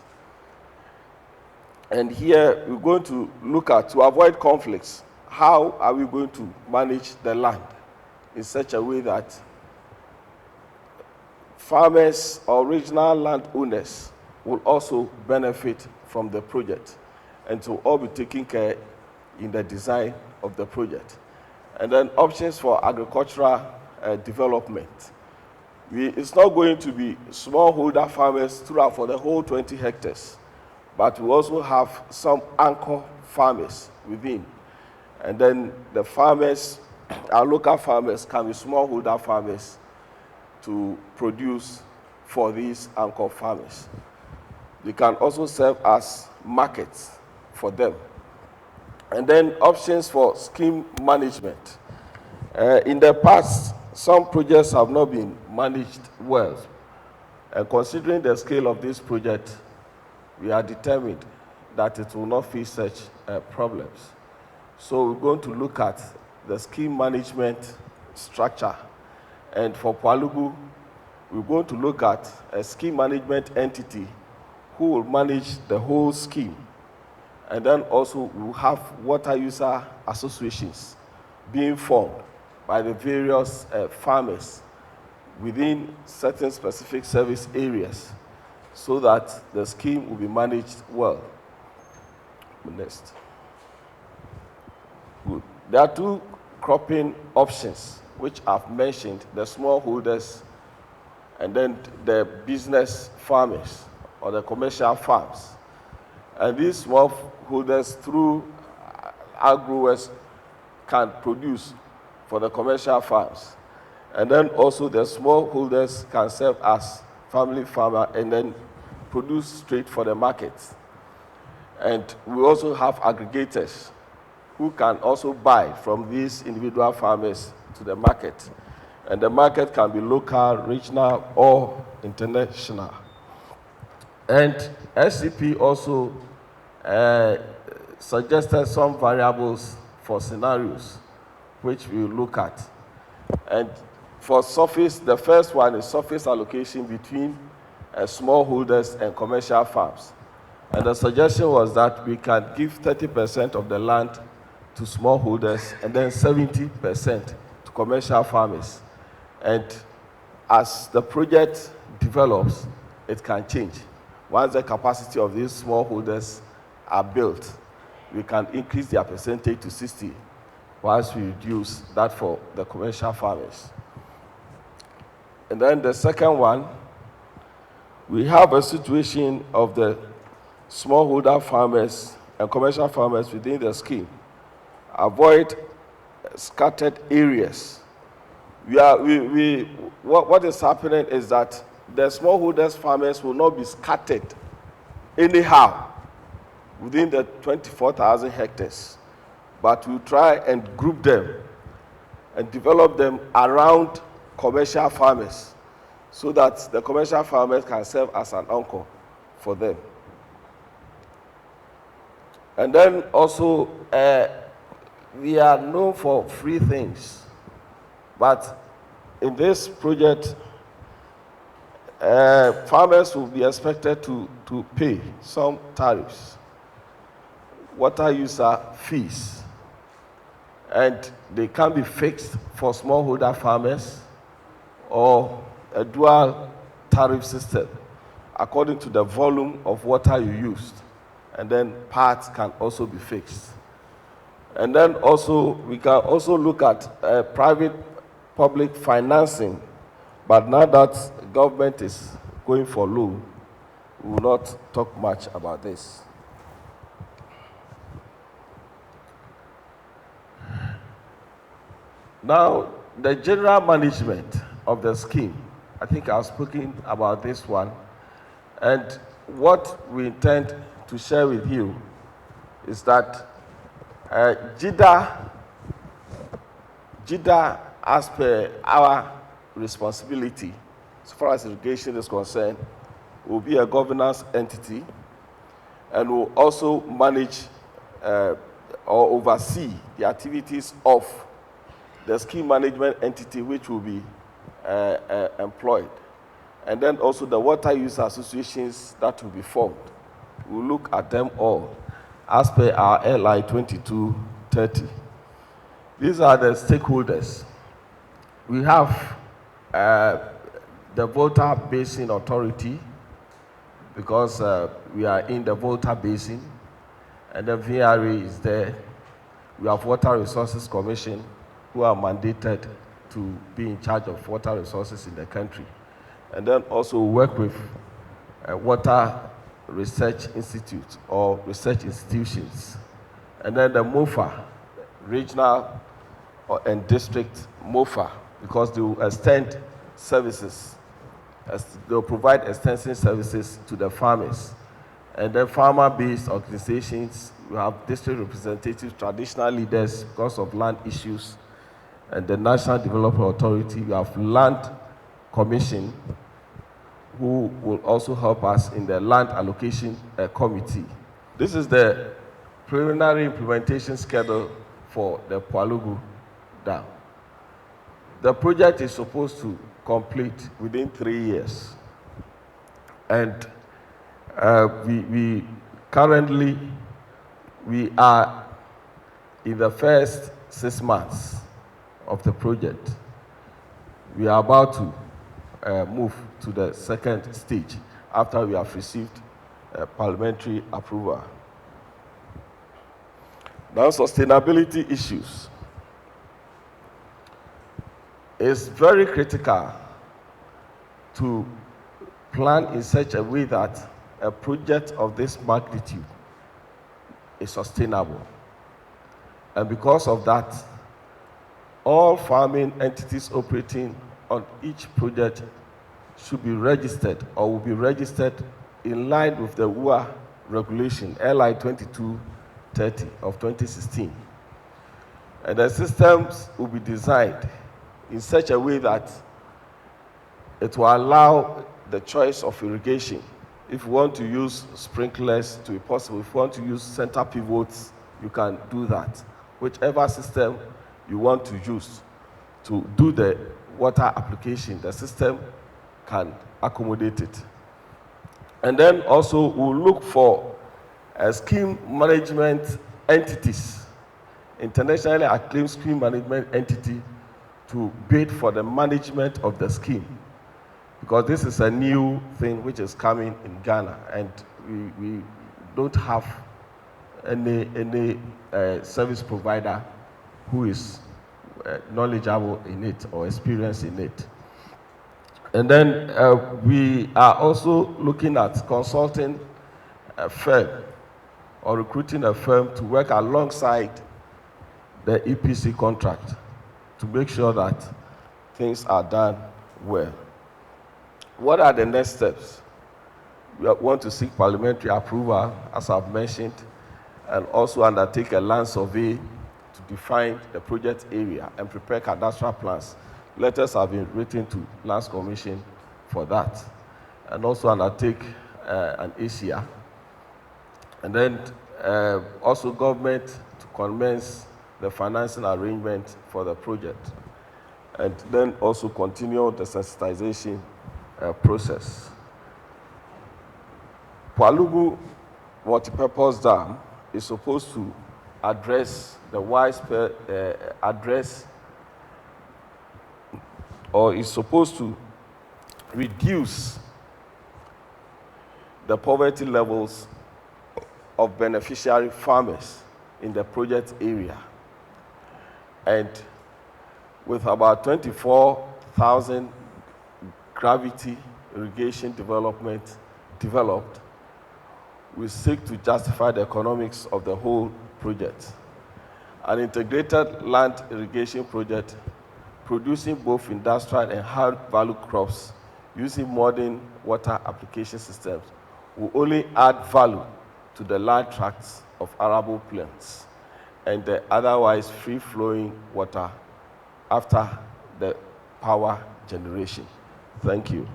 And here we're going to look at, to avoid conflicts, how are we going to manage the land in such a way that farmers or regional landowners will also benefit from the project and to all be taken care in the design of the project. And then options for agricultural development. It's not going to be smallholder farmers throughout for the whole 20 hectares, but we also have some anchor farmers within. And then the farmers, our local farmers, can be smallholder farmers to produce for these anchor farmers. They can also serve as markets for them. And then options for scheme management. In the past, some projects have not been managed well. And considering the scale of this project, we are determined that it will not face such problems. So we're going to look at the scheme management structure. And for Pwalugu, we're going to look at a scheme management entity who will manage the whole scheme. And then also we'll have water user associations being formed by the various farmers within certain specific service areas so that the scheme will be managed well. Next. Good. There are two cropping options which I've mentioned, the smallholders and then the business farmers or the commercial farms. And these smallholders through agrowers can produce for the commercial farms. And then also the smallholders can serve as family farmer and then produce straight for the market. And we also have aggregators who can also buy from these individual farmers to the market. And the market can be local, regional, or international. And SCP also suggested some variables for scenarios, which we will look at. And for surface, the first one is surface allocation between smallholders and commercial farms. And the suggestion was that we can give 30% of the land to smallholders and then 70% to commercial farmers. And as the project develops, it can change. Once the capacity of these smallholders are built, we can increase their percentage to 60, whilst we reduce that for the commercial farmers. And then the second one, we have a situation of the smallholder farmers and commercial farmers within the scheme. Avoid scattered areas. What is happening is that the smallholders farmers will not be scattered anyhow within the 24,000 hectares, but we'll try and group them and develop them around commercial farmers so that the commercial farmers can serve as an anchor for them. And then also, we are known for free things, but in this project, farmers will be expected to pay some tariffs, water user fees, and they can be fixed for smallholder farmers or a dual tariff system according to the volume of water you used, and then parts can also be fixed. And then also, we can also look at private public financing, but now that government is going for loan, we will not talk much about this. Now, the general management of the scheme, I think I've spoken about this one, and what we intend to share with you is that JIDA, as per our responsibility, as far as irrigation is concerned, will be a governance entity and will also manage or oversee the activities of the scheme management entity which will be employed. And then also the water user associations that will be formed. We'll look at them all as per our LI 2230. These are the stakeholders. We have the Volta Basin Authority, because we are in the Volta Basin, and the VRA is there. We have Water Resources Commission, who are mandated to be in charge of water resources in the country. And then also work with water research institutes or research institutions. And then the MOFA, regional and district MOFA, because they will extend services, they'll provide extensive services to the farmers. And then farmer-based organizations, we have district representatives, traditional leaders because of land issues, and the National Development Authority. We have Land Commission, who will also help us in the land allocation committee. This is the preliminary implementation schedule for the Pwalugu Dam. The project is supposed to complete within 3 years. And we currently are in the first 6 months of the project. We are about to move to the second stage after we have received parliamentary approval. Now, sustainability issues. It's very critical to plan in such a way that a project of this magnitude is sustainable. And because of that, all farming entities operating on each project should be registered or will be registered in line with the WUA regulation, LI 2230 of 2016. And the systems will be designed in such a way that it will allow the choice of irrigation. If you want to use sprinklers, to be possible. If you want to use center pivots, you can do that. Whichever system you want to use to do the water application, the system can accommodate it. And then also we'll look for scheme management entities, internationally acclaimed scheme management entity, to bid for the management of the scheme. Because this is a new thing which is coming in Ghana, and we don't have any service provider who is knowledgeable in it or experienced in it. And then we are also looking at consulting a firm or recruiting a firm to work alongside the EPC contract to make sure that things are done well. What are the next steps? We want to seek parliamentary approval, as I've mentioned, and also undertake a land survey to define the project area and prepare cadastral plans. Letters have been written to Lands Commission for that, and also undertake an ACR. And then also government to commence the financing arrangement for the project, and then also continue the sensitization process. Pwalugu multipurpose dam is supposed to address the widespread or is supposed to reduce the poverty levels of beneficiary farmers in the project area. And with about 24,000 gravity irrigation development developed, we seek to justify the economics of the whole project. An integrated land irrigation project producing both industrial and high-value crops using modern water application systems will only add value to the land tracts of arable plains and the otherwise free-flowing water after the power generation. Thank you.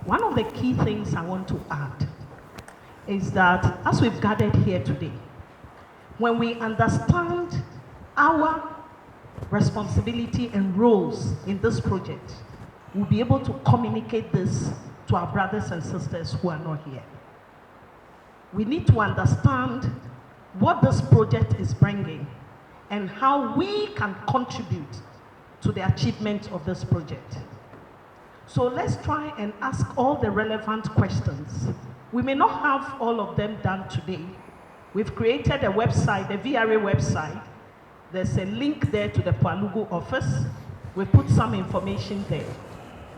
One of the key things I want to add is that as we've gathered here today, when we understand our responsibility and roles in this project, we'll be able to communicate this to our brothers and sisters who are not here. We need to understand what this project is bringing and how we can contribute to the achievement of this project. So let's try and ask all the relevant questions. We may not have all of them done today. We've created a website, the VRA website. There's a link there to the Pwalugu office. We put some information there.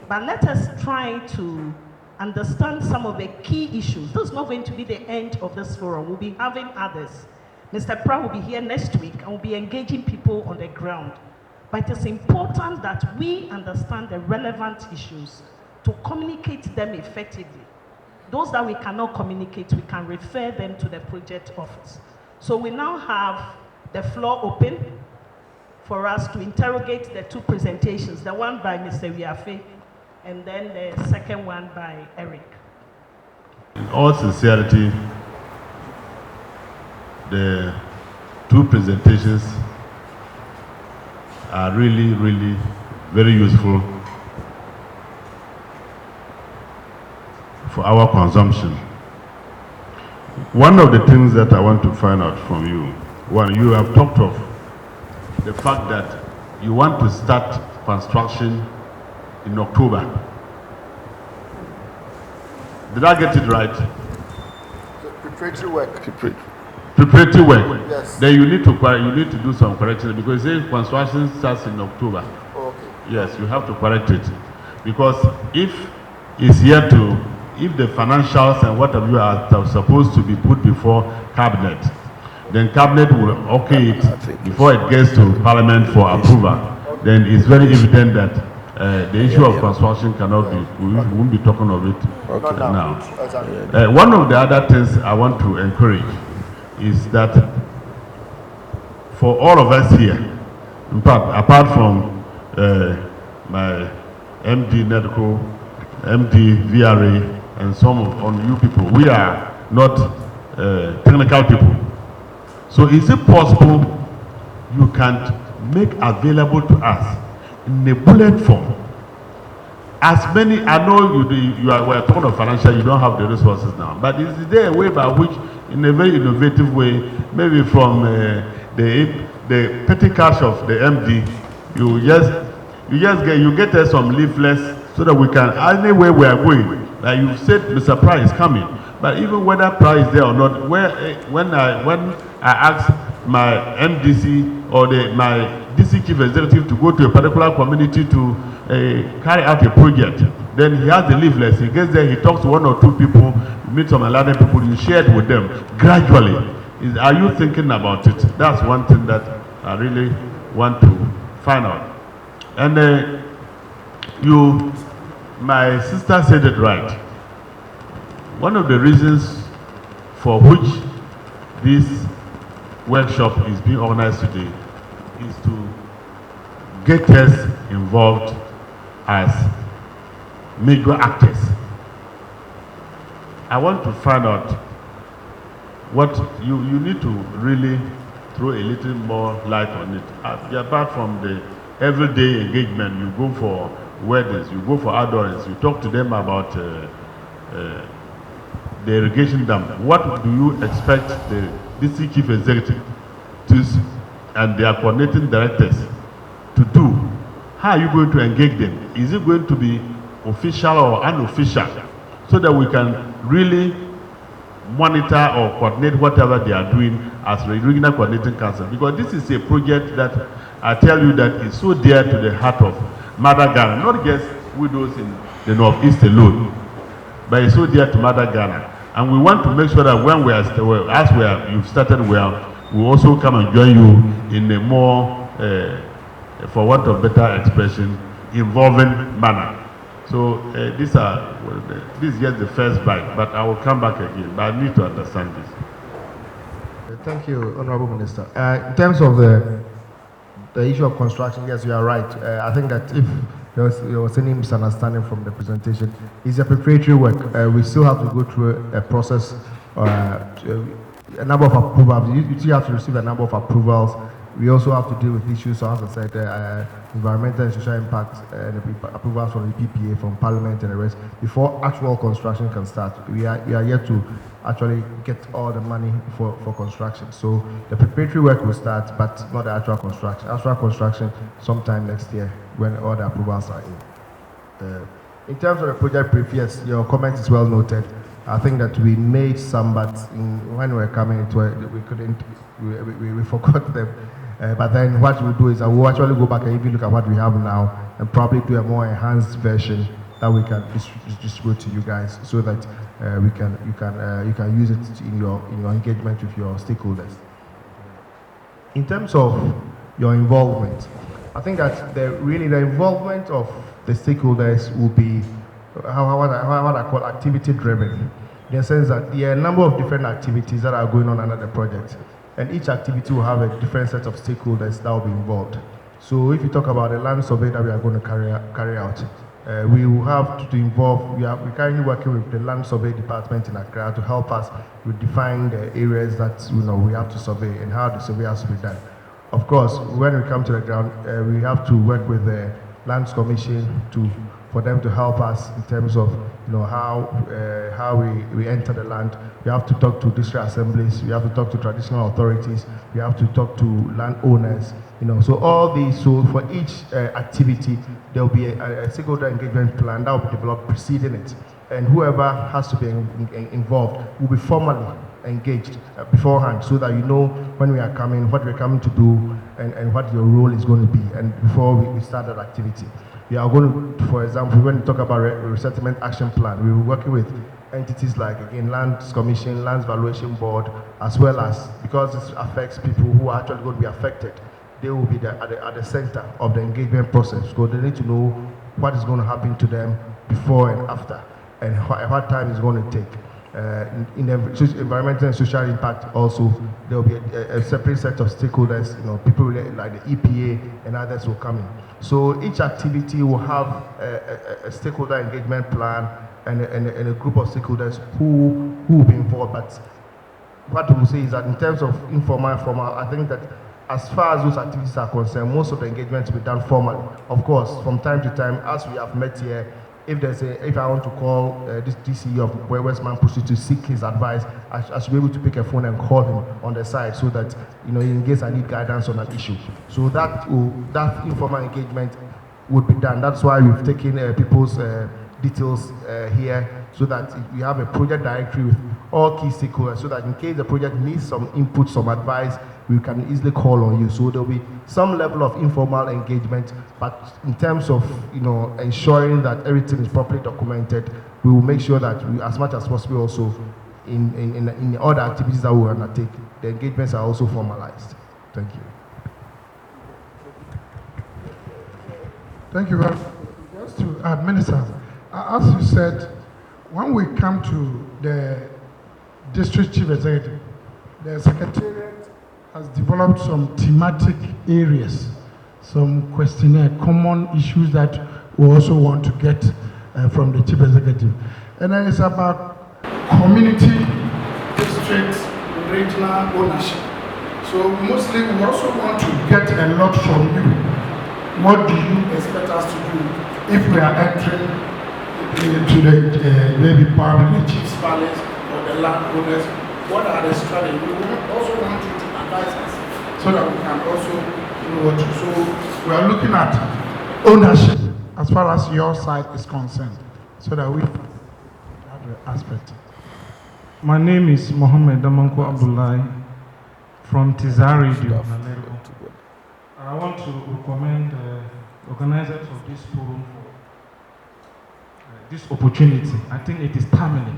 But let us try to understand some of the key issues. This is not going to be the end of this forum. We'll be having others. Mr. Pra will be here next week and will be engaging people on the ground. But it's important that we understand the relevant issues to communicate them effectively. Those that we cannot communicate, we can refer them to the project office. So we now have the floor open for us to interrogate the two presentations, the one by Mr. Wiafe and then the second one by Eric. In all sincerity, the two presentations are really, really very useful for our consumption. One of the things that I want to find out from you, one, you have talked of the fact that you want to start construction in October. Did I get it right? Preparatory work. Preparatory work. Yes. Then you need to do some corrections because you say construction starts in October. Oh, okay. Yes, you have to correct it because if it's here to, if the financials and whatever you are supposed to be put before cabinet, then cabinet will okay it before it gets to parliament for approval. Then it's very evident that the issue of construction cannot be, we won't be talking of it now. One of the other things I want to encourage is that for all of us here, in fact, apart from my MD Medical, MD VRA, and some of you people, we are not technical people. So is it possible you can make available to us in a bullet form as many, I know we're talking of financial, you don't have the resources now, but is there a way by which, in a very innovative way, maybe from the petty cash of the MD, you get us some leaflets so that we can, anywhere we are going, like you said, Mr. Price is coming, but even whether Price is there or not, when I ask my MDC or my DC chief executive to go to a particular community to carry out a project, then he has the leaflets. He gets there, he talks to one or two people, you meet some Aladdin people, you share it with them gradually. Are you thinking about it? That's one thing that I really want to find out. And my sister said it right. One of the reasons for which this workshop is being organized today is to get us involved as major actors. I want to find out what you need to really throw a little more light on it. Apart from the everyday engagement, you go for weddings, you go for adorns, you talk to them about the irrigation dam. What do you expect the DC chief executive and their coordinating directors to do? How are you going to engage them? Is it going to be official or unofficial, so that we can really monitor or coordinate whatever they are doing as the regional coordinating council? Because this is a project that I tell you that is so dear to the heart of Mother Ghana, not just widows in the Northeast alone, but it's so dear to Mother Ghana. And we want to make sure that when you've started well, we also come and join you in a more, for want of better expression, involving manner. So this is just the first bite, but I will come back again. But I need to understand this. Thank you, Honorable Minister. In terms of the issue of construction, yes, you are right. I think that if there was any misunderstanding from the presentation, it's a preparatory work. We still have to go through a process, a number of approvals. You still have to receive a number of approvals. We also have to deal with issues, so as I said, environmental and social impact, approvals from the PPA, from Parliament and the rest, before actual construction can start. We are yet to actually get all the money for construction. So the preparatory work will start, but not the actual construction. Actual construction sometime next year when all the approvals are in. In terms of the project brief, yes, your comment is well noted. I think that we made some, but when we were coming into it, we forgot them. But then what we'll do is we'll actually go back and even look at what we have now and probably do a more enhanced version that we can distribute to you guys, so that you can use it in your engagement with your stakeholders. In terms of your involvement, I think that the involvement of the stakeholders will be what I call activity driven, in the sense that there are a number of different activities that are going on under the project, and each activity will have a different set of stakeholders that will be involved. So if you talk about the land survey that we are going to carry out, we will have to involve, we're currently working with the land survey department in Accra to help us with defining the areas that we have to survey and how the survey has to be done. Of course, when we come to the ground, we have to work with the Lands Commission for them to help us in terms of how we enter the land. We have to talk to district assemblies, we have to talk to traditional authorities, we have to talk to landowners, so all these. So for each activity, there will be a stakeholder engagement plan that will be developed preceding it, and whoever has to be involved will be formally engaged beforehand, so that when we are coming, what we're coming to do, and what your role is going to be, and before we start that activity. We are going to, for example, when we talk about resettlement action plan, we will working with entities like, again, Lands Commission, Lands Valuation Board, as well as, because this affects people who are actually going to be affected, they will be at the center of the engagement process. So they need to know what is going to happen to them before and after, and what time it's going to take. In the environmental and social impact also, there will be a separate set of stakeholders, people like the EPA and others will come in. So each activity will have a stakeholder engagement plan and a group of stakeholders who will be involved. But what we will say is that in terms of informal and formal, I think that as far as those activities are concerned, most of the engagement will be done formally. Of course, from time to time, as we have met here, if I want to call this DCE of Westman Pussy to seek his advice, I should be able to pick a phone and call him on the side so that, in case I need guidance on an issue. So that informal engagement would be done. That's why we've taken people's details here, so that we have a project directory with all key stakeholders, so that in case the project needs some input, some advice, we can easily call on you. So there'll be some level of informal engagement, but in terms of ensuring that everything is properly documented, we will make sure that we, as much as possible, also in the other activities that we undertake, the engagements are also formalized. Thank you. Thank you very much. Just to add, Minister, as you said, when we come to the district chief executive, the secretariat has developed some thematic areas, some questionnaire, common issues that we also want to get from the chief executive. And then it's about community, district, regional ownership. So mostly we also want to get a lot from you. What do you expect us to do if we are entering into the maybe probably the chief's palace or the landowners? What are the strategies? We also want you to advise us so that we can also what to. So we are looking at ownership as far as your side is concerned, so that we have the aspect. My name is Mohammed Damanko Abdullahi from Nalerigu. I want to recommend the organizers of this forum for this opportunity. I think it is timely.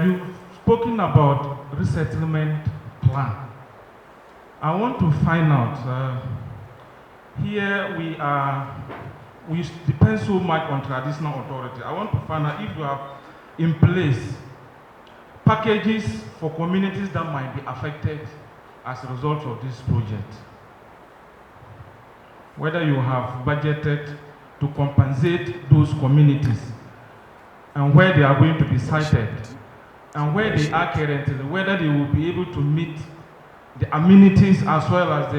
You've spoken about resettlement plan. I want to find out, here we depend so much on traditional authority. I want to find out if you have in place packages for communities that might be affected as a result of this project. Whether you have budgeted to compensate those communities and where they are going to be sited and where they are currently, whether they will be able to meet the amenities as well as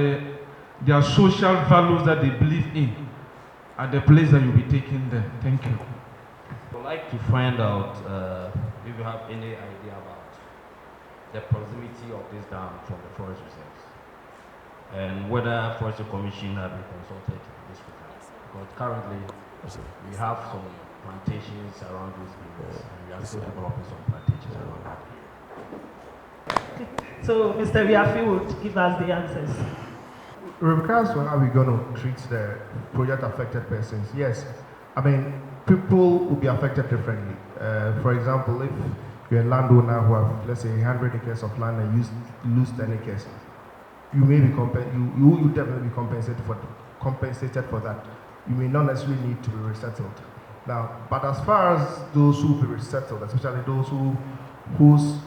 their social values that they believe in at the place that you'll be taking them. Thank you. I would like to find out if you have any idea about the proximity of this dam from the forest reserves, and whether Forestry Commission have been consulted in this regard. Because currently we have some plantations around these areas, and we are still developing some plantations around that. So Mr. Riafi would give us the answers. With regards to how we're going to treat the project affected persons, yes, I mean, people will be affected differently. For example, if you're a landowner who have, let's say, 100 acres of land and you lose 10 acres, you may be you definitely be compensated for that. You may not necessarily need to be resettled. Now, but as far as those who will be resettled, especially those whose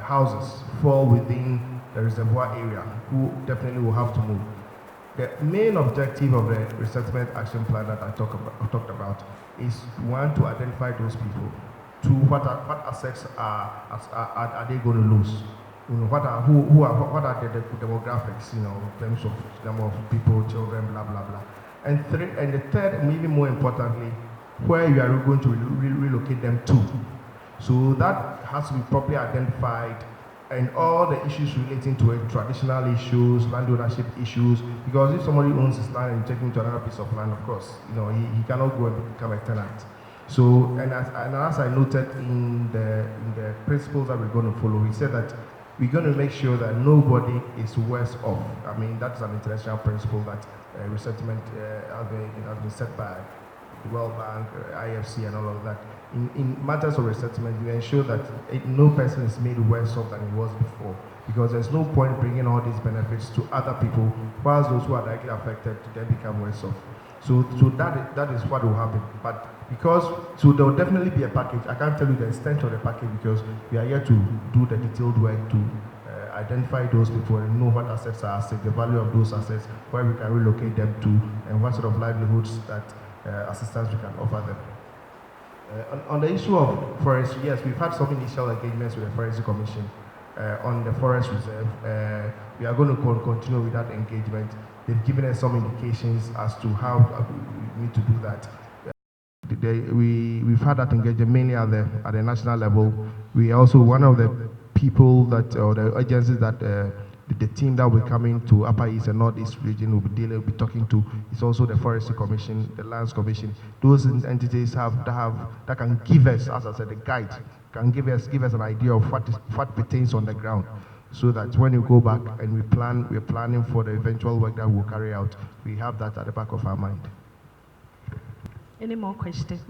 houses fall within the reservoir area, who definitely will have to move. The main objective of the resettlement action plan that I talked about is, one, to identify those people. Two, what assets are they going to lose? What are the demographics, in terms of number of people, children, blah blah blah. And the third, maybe more importantly, where you are going to relocate them to. So that has to be properly identified, and all the issues relating to it, traditional issues, land ownership issues, because if somebody owns his land and you take him to another piece of land, of course, he cannot go and become a tenant. So, and as I noted in the principles that we're going to follow, we said that we're going to make sure that nobody is worse off. I mean, that's an international principle that resettlement has been set by the World Bank, IFC, and all of that. In matters of resettlement, we ensure that no person is made worse off than he was before, because there's no point bringing all these benefits to other people, whilst those who are directly affected then become worse off. So that is what will happen. But so there will definitely be a package. I can't tell you the extent of the package because we are here to do the detailed work to identify those people and know what assets are at stake, the value of those assets, where we can relocate them to, and what sort of livelihoods that assistance we can offer them. On the issue of forestry, yes, we've had some initial engagements with the Forestry Commission on the forest reserve. We are going to continue with that engagement. They've given us some indications as to how we need to do that. we've had that engagement mainly at the national level. We also, one of the people that, or the agencies that the team that will come into Upper East and Northeast region will be talking to is also the Forestry Commission, the Lands Commission. Those entities that can give us, as I said, the guide, can give us an idea of what pertains on the ground, so that when you go back and we're planning for the eventual work that we'll carry out, we have that at the back of our mind. Any more questions?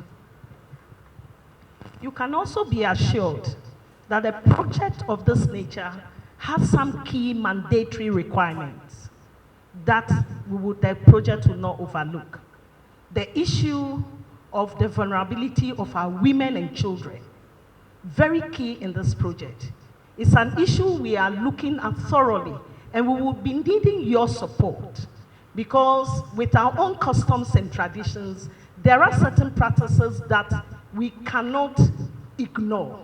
You can also be assured that a project of this nature has some key mandatory requirements that the project will not overlook. The issue of the vulnerability of our women and children, very key in this project. It's an issue we are looking at thoroughly, and we will be needing your support, because with our own customs and traditions, there are certain practices that we cannot ignore.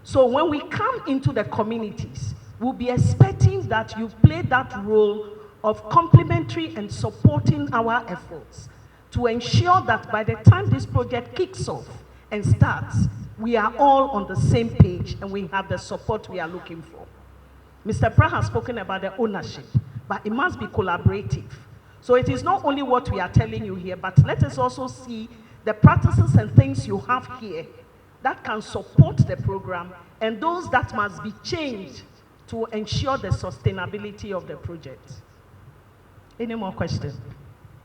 So when we come into the communities, we'll be expecting that you play that role of complementary and supporting our efforts to ensure that by the time this project kicks off and starts, we are all on the same page and we have the support we are looking for. Mr. Pra has spoken about the ownership, but it must be collaborative. So it is not only what we are telling you here, but let us also see the practices and things you have here that can support the program, and those that must be changed to ensure the sustainability of the project. Any more questions?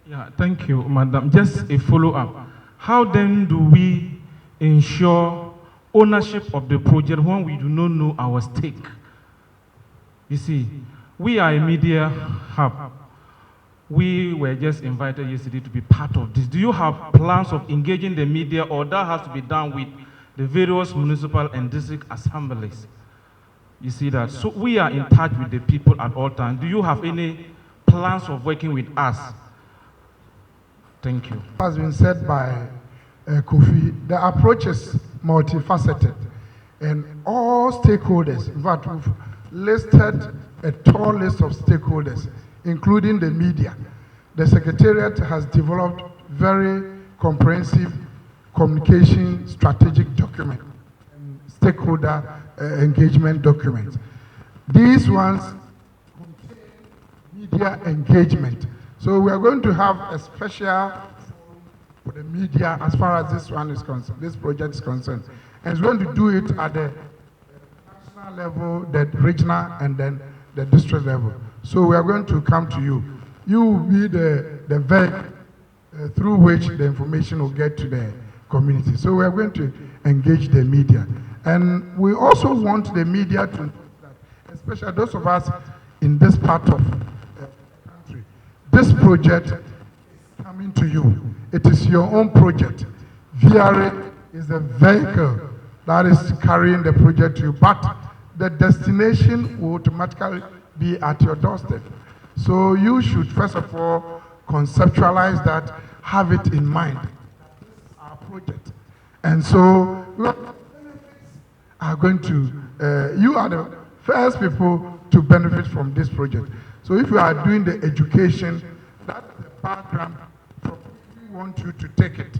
Yeah, thank you, Madam. Just a follow-up. How then do we ensure ownership of the project when we do not know our stake? You see, we are a media hub. We were just invited yesterday to be part of this. Do you have plans of engaging the media, or that has to be done with the various municipal and district assemblies? You see that? So we are in touch with the people at all times. Do you have any plans of working with us? Thank you. Has been said by Kofi, the approach is multifaceted, and all stakeholders, in fact, we've listed a tall list of stakeholders, including the media. The Secretariat has developed very comprehensive communication strategic document, and stakeholder engagement documents. These ones contain media engagement. So we are going to have a special for the media as far as this one is concerned, this project is concerned. And it's going to do it at the national level, the regional, and then the district level. So we are going to come to you. You will be the vehicle through which the information will get to the community. So we are going to engage the media. And we also want the media to know that, especially those of us in this part of the country, this project is coming to you. It is your own project. VRA is the vehicle that is carrying the project to you, but the destination will automatically be at your doorstep. So you should first of all conceptualize that, have it in mind. This is our project. And so we are going to, you are the first people to benefit from this project. So if you are doing the education, that's the background. We want you to take it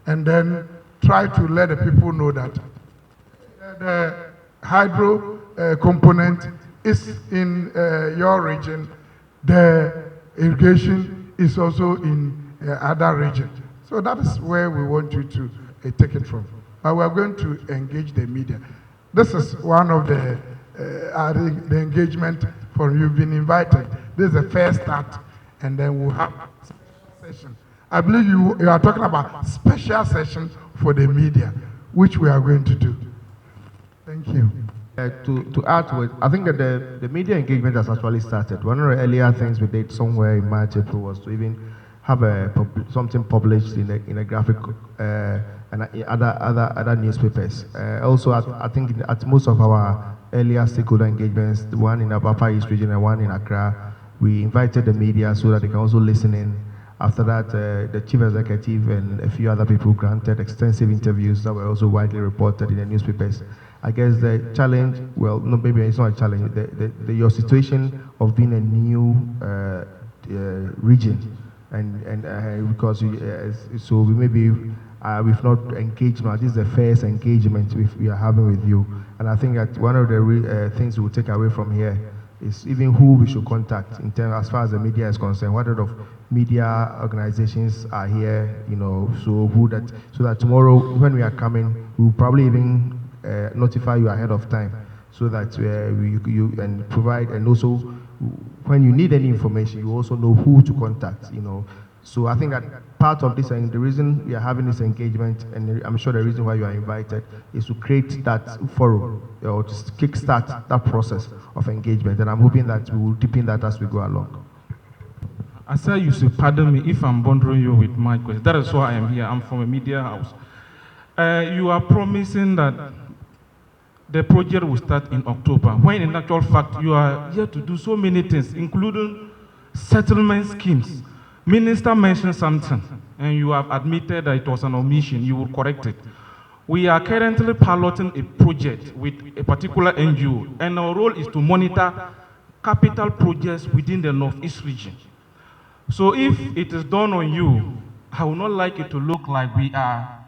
and then try to let the people know that the hydro component is in your region, the irrigation is also in other region. So that is where we want you to take it from. But we are going to engage the media. This is one of the engagement for you've been invited. This is the first start, and then we'll have a special session. I believe you are talking about special session for the media, which we are going to do. Thank you. To add to it, I think that the media engagement has actually started. One of the earlier things we did somewhere in March, April was to even have something published in a graphic and other newspapers. Also, I think at most of our earlier stakeholder engagements, the one in the Upper East region and one in Accra, we invited the media so that they can also listen in. After that, the chief executive and a few other people granted extensive interviews that were also widely reported in the newspapers. I guess the challenge, well, no, maybe it's not a challenge, your situation of being a new region, and because so we maybe we've not engaged now. This is the first engagement we are having with you. And I think that one of the things we'll take away from here is even who we should contact in terms as far as the media is concerned. What sort of media organizations are here, so that tomorrow when we are coming, we'll probably even notify you ahead of time, so that you can provide, and also when you need any information, you also know who to contact. So I think that part of this, and the reason we are having this engagement, and I'm sure the reason why you are invited, is to create that forum, or to kickstart that process of engagement. And I'm hoping that we will deepen that as we go along. I say you should pardon me if I'm bothering you with my question. That is why I am here. I'm from a media house. You are promising that the project will start in October, when in actual fact you are here to do so many things, including settlement schemes. Minister mentioned something, and you have admitted that it was an omission. You will correct it. We are currently piloting a project with a particular NGO, and our role is to monitor capital projects within the Northeast region. So if it is done on you, I would not like it to look like we are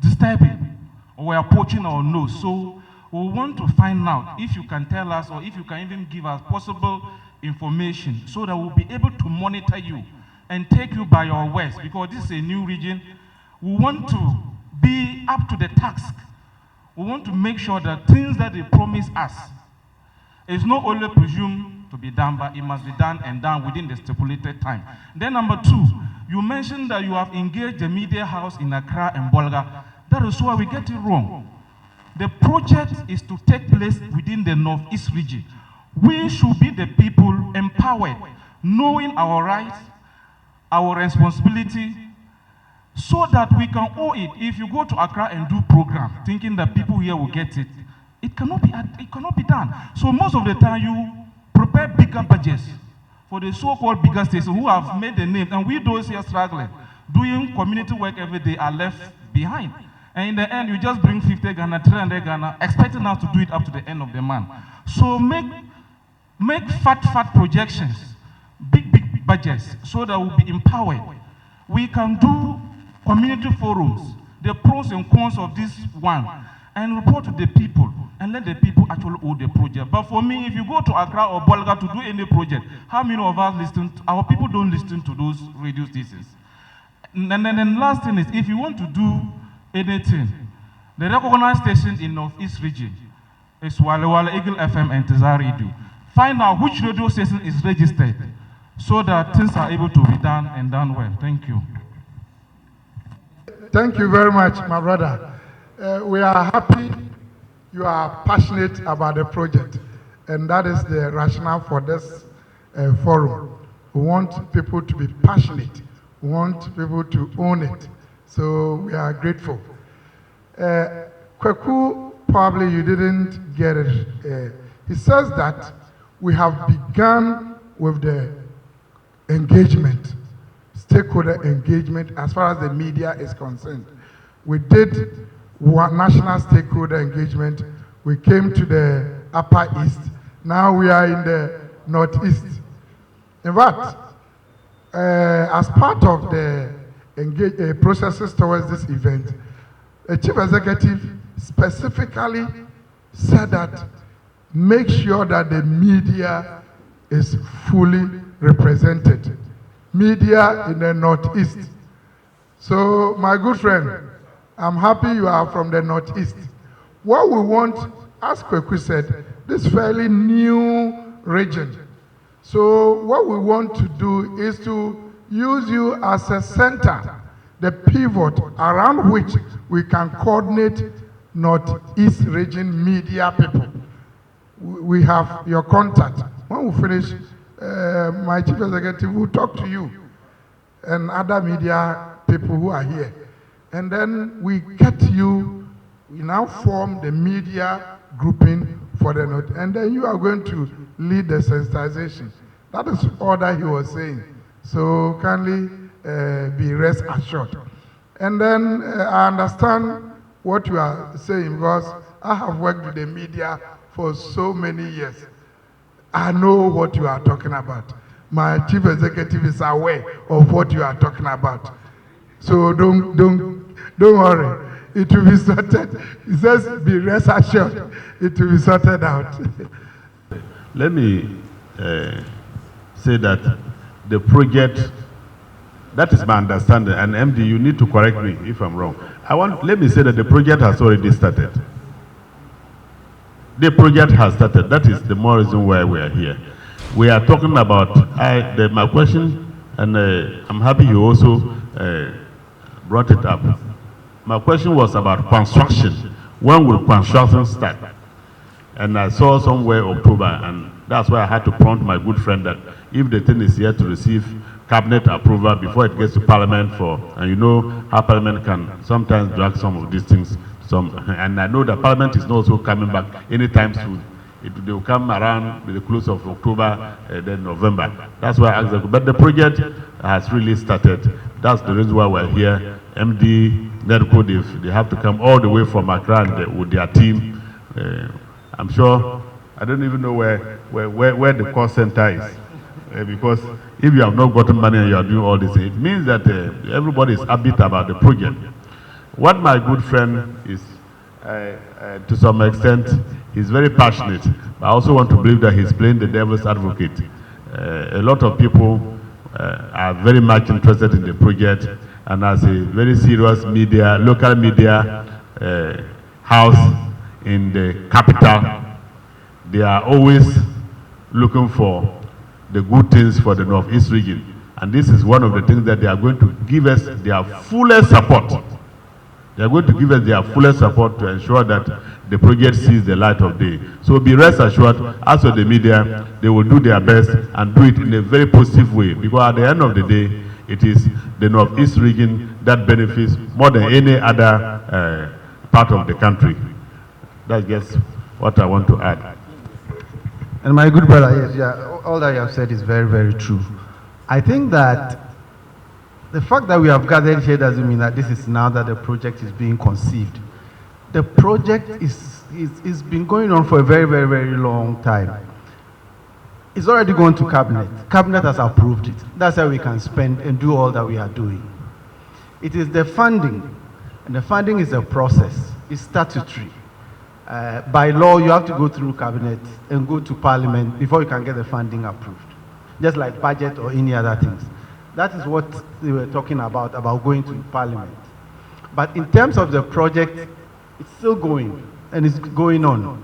disturbing or we are poaching our nose. So we want to find out if you can tell us, or if you can even give us possible information, so that we'll be able to monitor you and take you by your words, because this is a new region. We want to be up to the task. We want to make sure that things that they promise us is not only presumed to be done, but it must be done and done within the stipulated time. Then number two, you mentioned that you have engaged the media house in Accra and Bolga. That is why we get it wrong. The project is to take place within the Northeast region. We should be the people empowered, knowing our rights, our responsibility, so that we can owe it. If you go to Accra and do program, thinking that people here will get it, it cannot be done. So most of the time you prepare bigger budgets for the so-called bigger states who have made the name, and we those here struggling, doing community work every day, are left behind. And in the end, you just bring 50 Ghana, 300 Ghana, expecting us to do it up to the end of the month. So make fat projections, big budgets, so that we'll be empowered. We can do community forums, the pros and cons of this one, and report to the people, and let the people actually own the project. But for me, if you go to Accra or Bolga to do any project, how many of us listen? Our people don't listen to those radio stations. And then the last thing is, if you want to do anything, the recognized station in Northeast region is Wale Eagle FM and Tezaridu. Find out which radio station is registered, so that things are able to be done and done well. Thank you. Thank you very much, my brother. We are happy you are passionate about the project, and that is the rationale for this forum. We want people to be passionate. We want people to own it. So we are grateful. Kweku, probably you didn't get it. He says that we have begun with the engagement, stakeholder engagement, as far as the media is concerned. We did one national stakeholder engagement. We came to the Upper East. Now we are in the Northeast. In fact, as part of the processes towards this event, the chief executive specifically said that make sure that the media is fully represented. Media in the Northeast. So, my good friend, I'm happy you are from the Northeast. What we want, as Kweku said, this fairly new region. So, what we want to do is to use you as a center, the pivot around which we can coordinate Northeast region media people. We have your contact. When we finish, my chief executive will talk to you and other media people who are here. And then we get you, we now form the media grouping for the North. And then you are going to lead the sensitization. That is all that he was saying. So kindly be rest assured. And then I understand what you are saying, because I have worked with the media for so many years. I know what you are talking about. My chief executive is aware of what you are talking about. So don't worry. It will be sorted. It says, be rest assured, it will be sorted out. Let me say that the project, that is my understanding, and MD, you need to correct me if I'm wrong. Let me say that the project has already started. The project has started. That is the more reason why we are here. We are talking about, my question, and I'm happy you also brought it up. My question was about construction. When will construction start? And I saw somewhere October, and that's why I had to prompt my good friend that if the thing is here to receive cabinet approval before it gets to parliament and you know how parliament can sometimes drag some of these things. And I know that parliament is not also coming back anytime soon. They will come around with the close of October, then November. That's why I asked them. But the project has really started. That's the reason why we're here. MD, NERCO, they have to come all the way from Accra with their team. I'm sure, I don't even know where the cost center is. Because if you have not gotten money and you are doing all this, it means that everybody is upbeat about the project. What my good friend is, to some extent, he's very passionate. I also want to believe that he's playing the devil's advocate. A lot of people are very much interested in the project, and as a very serious media, local media house in the capital, they are always looking for the good things for the Northeast region. And this is one of the things that they are going to give us their fullest support. They are going to give us their fullest support to ensure that the project sees the light of day. So be rest assured, as for the media, they will do their best and do it in a very positive way. Because at the end of the day, it is the Northeast region that benefits more than any other part of the country. That's just what I want to add. And my good brother, yes, yeah, all that you have said is very, very true. I think that the fact that we have gathered here doesn't mean that this is now that the project is being conceived. The project is been going on for a very, very, very long time. It's already gone to cabinet. Cabinet has approved it. That's how we can spend and do all that we are doing. It is the funding, and the funding is a process. It's statutory. By law, you have to go through cabinet and go to parliament before you can get the funding approved. Just like budget or any other things. That is what they were talking about going to parliament. But in terms of the project, it's still going, and it's going on.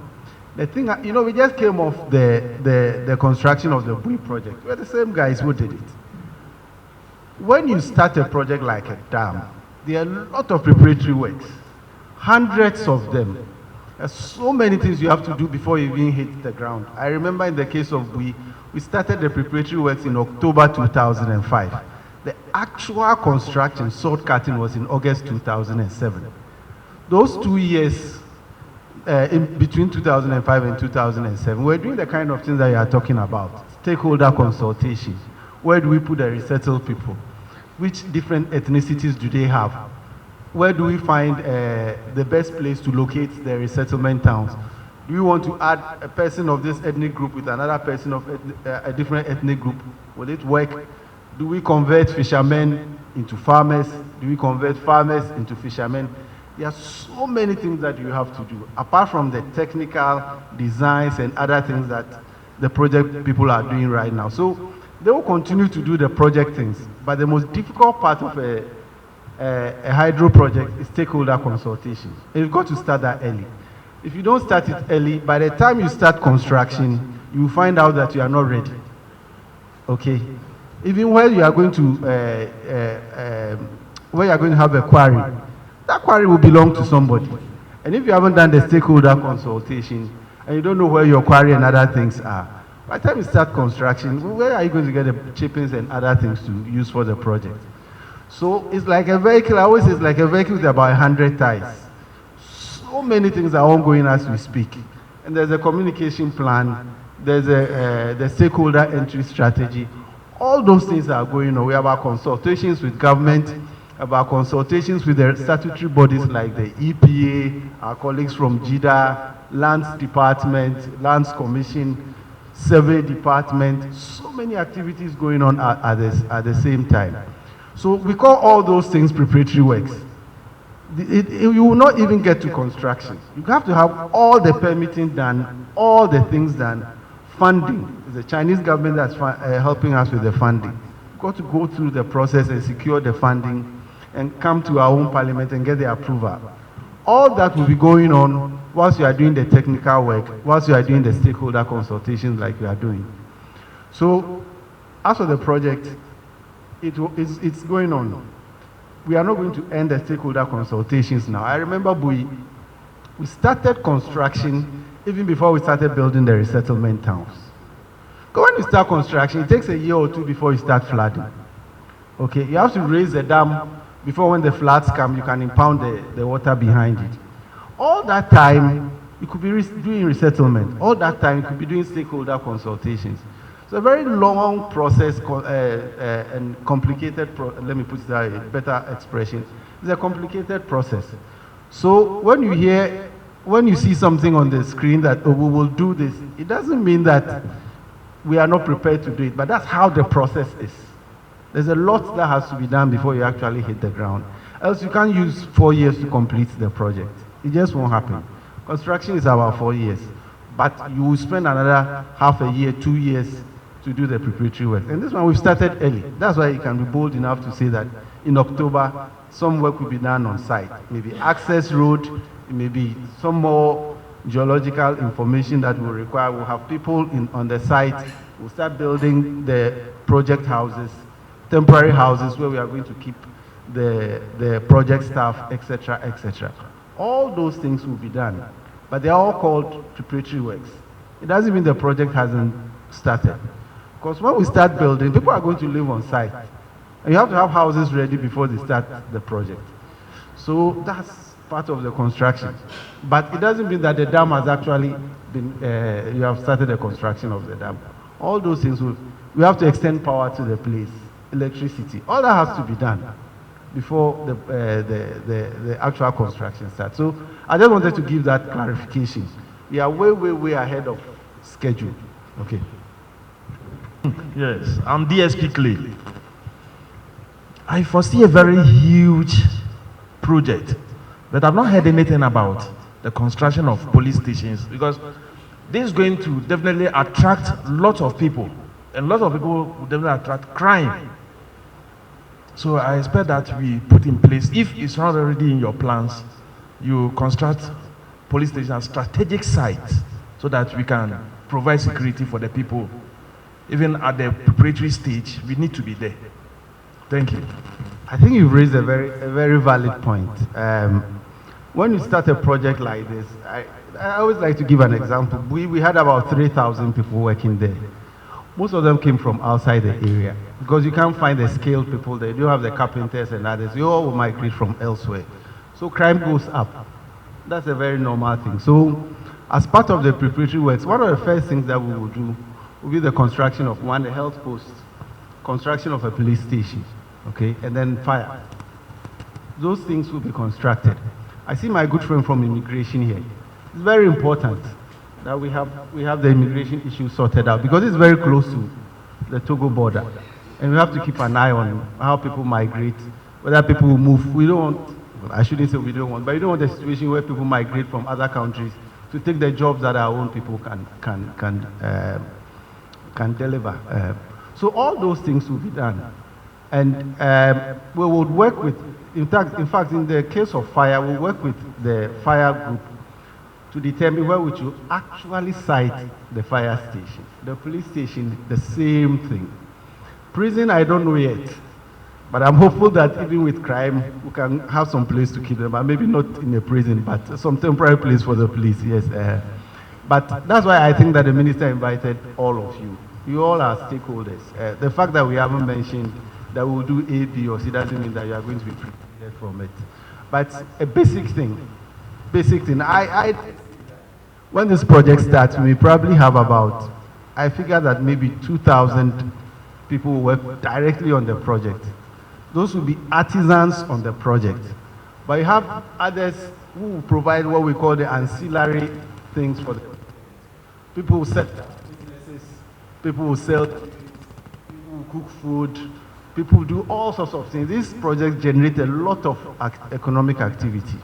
The thing, you know, we just came off the construction of the Bui project. We're the same guys who did it. When you start a project like a dam, there are a lot of preparatory works, hundreds of them. There's so many things you have to do before you even hit the ground. I remember in the case of Bui, we started the preparatory works in October 2005. The actual construction, sword cutting, was in August 2007. Those 2 years, in between 2005 and 2007, we're doing the kind of things that you are talking about. Stakeholder consultation. Where do we put the resettled people? Which different ethnicities do they have? Where do we find the best place to locate the resettlement towns? Do we want to add a person of this ethnic group with another person of a different ethnic group? Will it work? Do we convert fishermen into farmers? Do we convert farmers into fishermen? There are so many things that you have to do, apart from the technical designs and other things that the project people are doing right now. So they will continue to do the project things, but the most difficult part of a hydro project is stakeholder consultation. And you've got to start that early. If you don't start it early, by the time you start construction, you find out that you are not ready. Okay? Even when you are going to, where you are going to have a quarry, that quarry will belong to somebody. And if you haven't done the stakeholder consultation, and you don't know where your quarry and other things are, by the time you start construction, where are you going to get the chippings and other things to use for the project? So it's like a vehicle, I always say it's like a vehicle with about 100 tires. So many things are ongoing as we speak. And there's a communication plan, there's the stakeholder entry strategy. All those things are going on. We have our consultations with government, about consultations with the statutory bodies like the EPA, our colleagues from JIDA, Lands Department, Lands Commission, Survey Department. So many activities going on at the same time. So we call all those things preparatory works. You will not even get to construction. You have to have all the permitting done, all the things done, funding. It's the Chinese government that's helping us with the funding. We've got to go through the process and secure the funding and come to our own parliament and get the approval. All that will be going on whilst you are doing the technical work, whilst you are doing the stakeholder consultations like we are doing. So, as for the project, it's going on. We are not going to end the stakeholder consultations now. I remember we started construction even before we started building the resettlement towns. Because when you start construction, it takes a year or two before you start flooding. Okay, you have to raise the dam before when the floods come, you can impound the water behind it. All that time, you could be doing resettlement. All that time, you could be doing stakeholder consultations. It's a very long process and complicated, let me put it that way, better expression. It's a complicated process. So when you see something on the screen that, oh, we will do this, it doesn't mean that we are not prepared to do it, but that's how the process is. There's a lot that has to be done before you actually hit the ground. Else you can't use 4 years to complete the project. It just won't happen. Construction is about 4 years, but you will spend another half a year, 2 years to do the preparatory work. And this one we've started early. That's why you can be bold enough to say that in October, some work will be done on site. Maybe access road, maybe some more geological information that will require. We'll have people on the site. We'll start building the project houses, temporary houses where we are going to keep the project staff, etc., etc. All those things will be done, but they are all called preparatory works. It doesn't mean the project hasn't started. Because when we start building, people are going to live on site. And you have to have houses ready before they start the project. So that's part of the construction. But it doesn't mean that the dam has actually been, you have started the construction of the dam. All those things, we have to extend power to the place, electricity. All that has to be done before the actual construction starts. So I just wanted to give that clarification. We are way ahead of schedule. Okay. Yes, I'm DSP Clay. I foresee a very huge project, but I've not heard anything about the construction of police stations, because this is going to definitely attract lots of people, and lots of people will definitely attract crime. So I expect that we put in place, if it's not already in your plans, you construct police stations at strategic sites so that we can provide security for the people. Even at the preparatory stage, we need to be there. Thank you. I think you've raised a very valid point. When you start a project like this, I always like to give an example. We had about 3,000 people working there. Most of them came from outside the area because you can't find the skilled people there. You don't have the carpenters and others. You all will migrate from elsewhere. So crime goes up. That's a very normal thing. So as part of the preparatory works, one of the first things that we will do will be the construction of a health post, construction of a police station, okay, and then fire. Those things will be constructed. I see my good friend from immigration here. It's very important that we have the immigration issue sorted out because it's very close to the Togo border. And we have to keep an eye on how people migrate, whether people will move. We don't want, I shouldn't say we don't want, but we don't want a situation where people migrate from other countries to take the jobs that our own people can deliver. So all those things will be done. And we would work with, in fact, in the case of fire, we'll work with the fire group to determine where we should actually site the fire station. The police station, the same thing. Prison, I don't know yet. But I'm hopeful that even with crime, we can have some place to keep them. But maybe not in a prison, but some temporary place for the police, yes. But that's why I think that the minister invited all of you. You all are stakeholders. The fact that we haven't mentioned that we will do A, B, or C doesn't mean that you are going to be prepared from it. But a basic thing, when this project starts, we probably have about, I figure that maybe 2,000 people will work directly on the project. Those will be artisans on the project. But you have others who will provide what we call the ancillary things for the people who set businesses, people who sell, people who cook food, People do all sorts of things. These projects generate a lot of economic activity.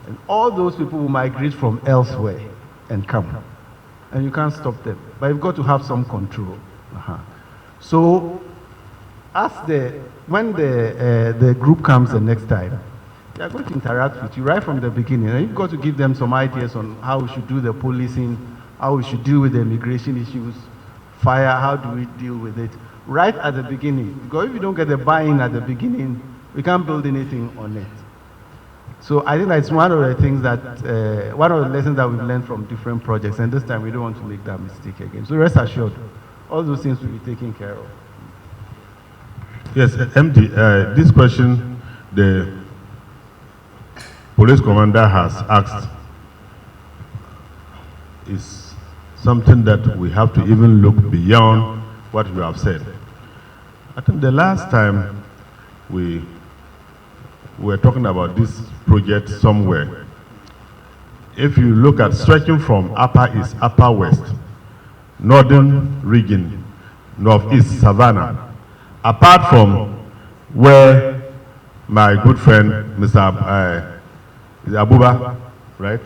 And all those people will migrate from elsewhere and come. And you can't stop them. But you've got to have some control. So, when the group comes the next time, they are going to interact with you right from the beginning. And you've got to give them some ideas on how we should do the policing, how we should deal with the immigration issues, fire, how do we deal with it, right at the beginning. Because if you don't get the buy-in at the beginning, we can't build anything on it. So I think that's one of the things that, one of the lessons that we've learned from different projects, and this time we don't want to make that mistake again. So rest assured, all those things will be taken care of. Yes, MD, this question the police commander has asked is something that we have to even look beyond what we have said. I think the last time we were talking about this project somewhere, if you look at stretching from upper east, upper west, northern region, northeast, savannah, apart from where my good friend, Mr. Abuba, right?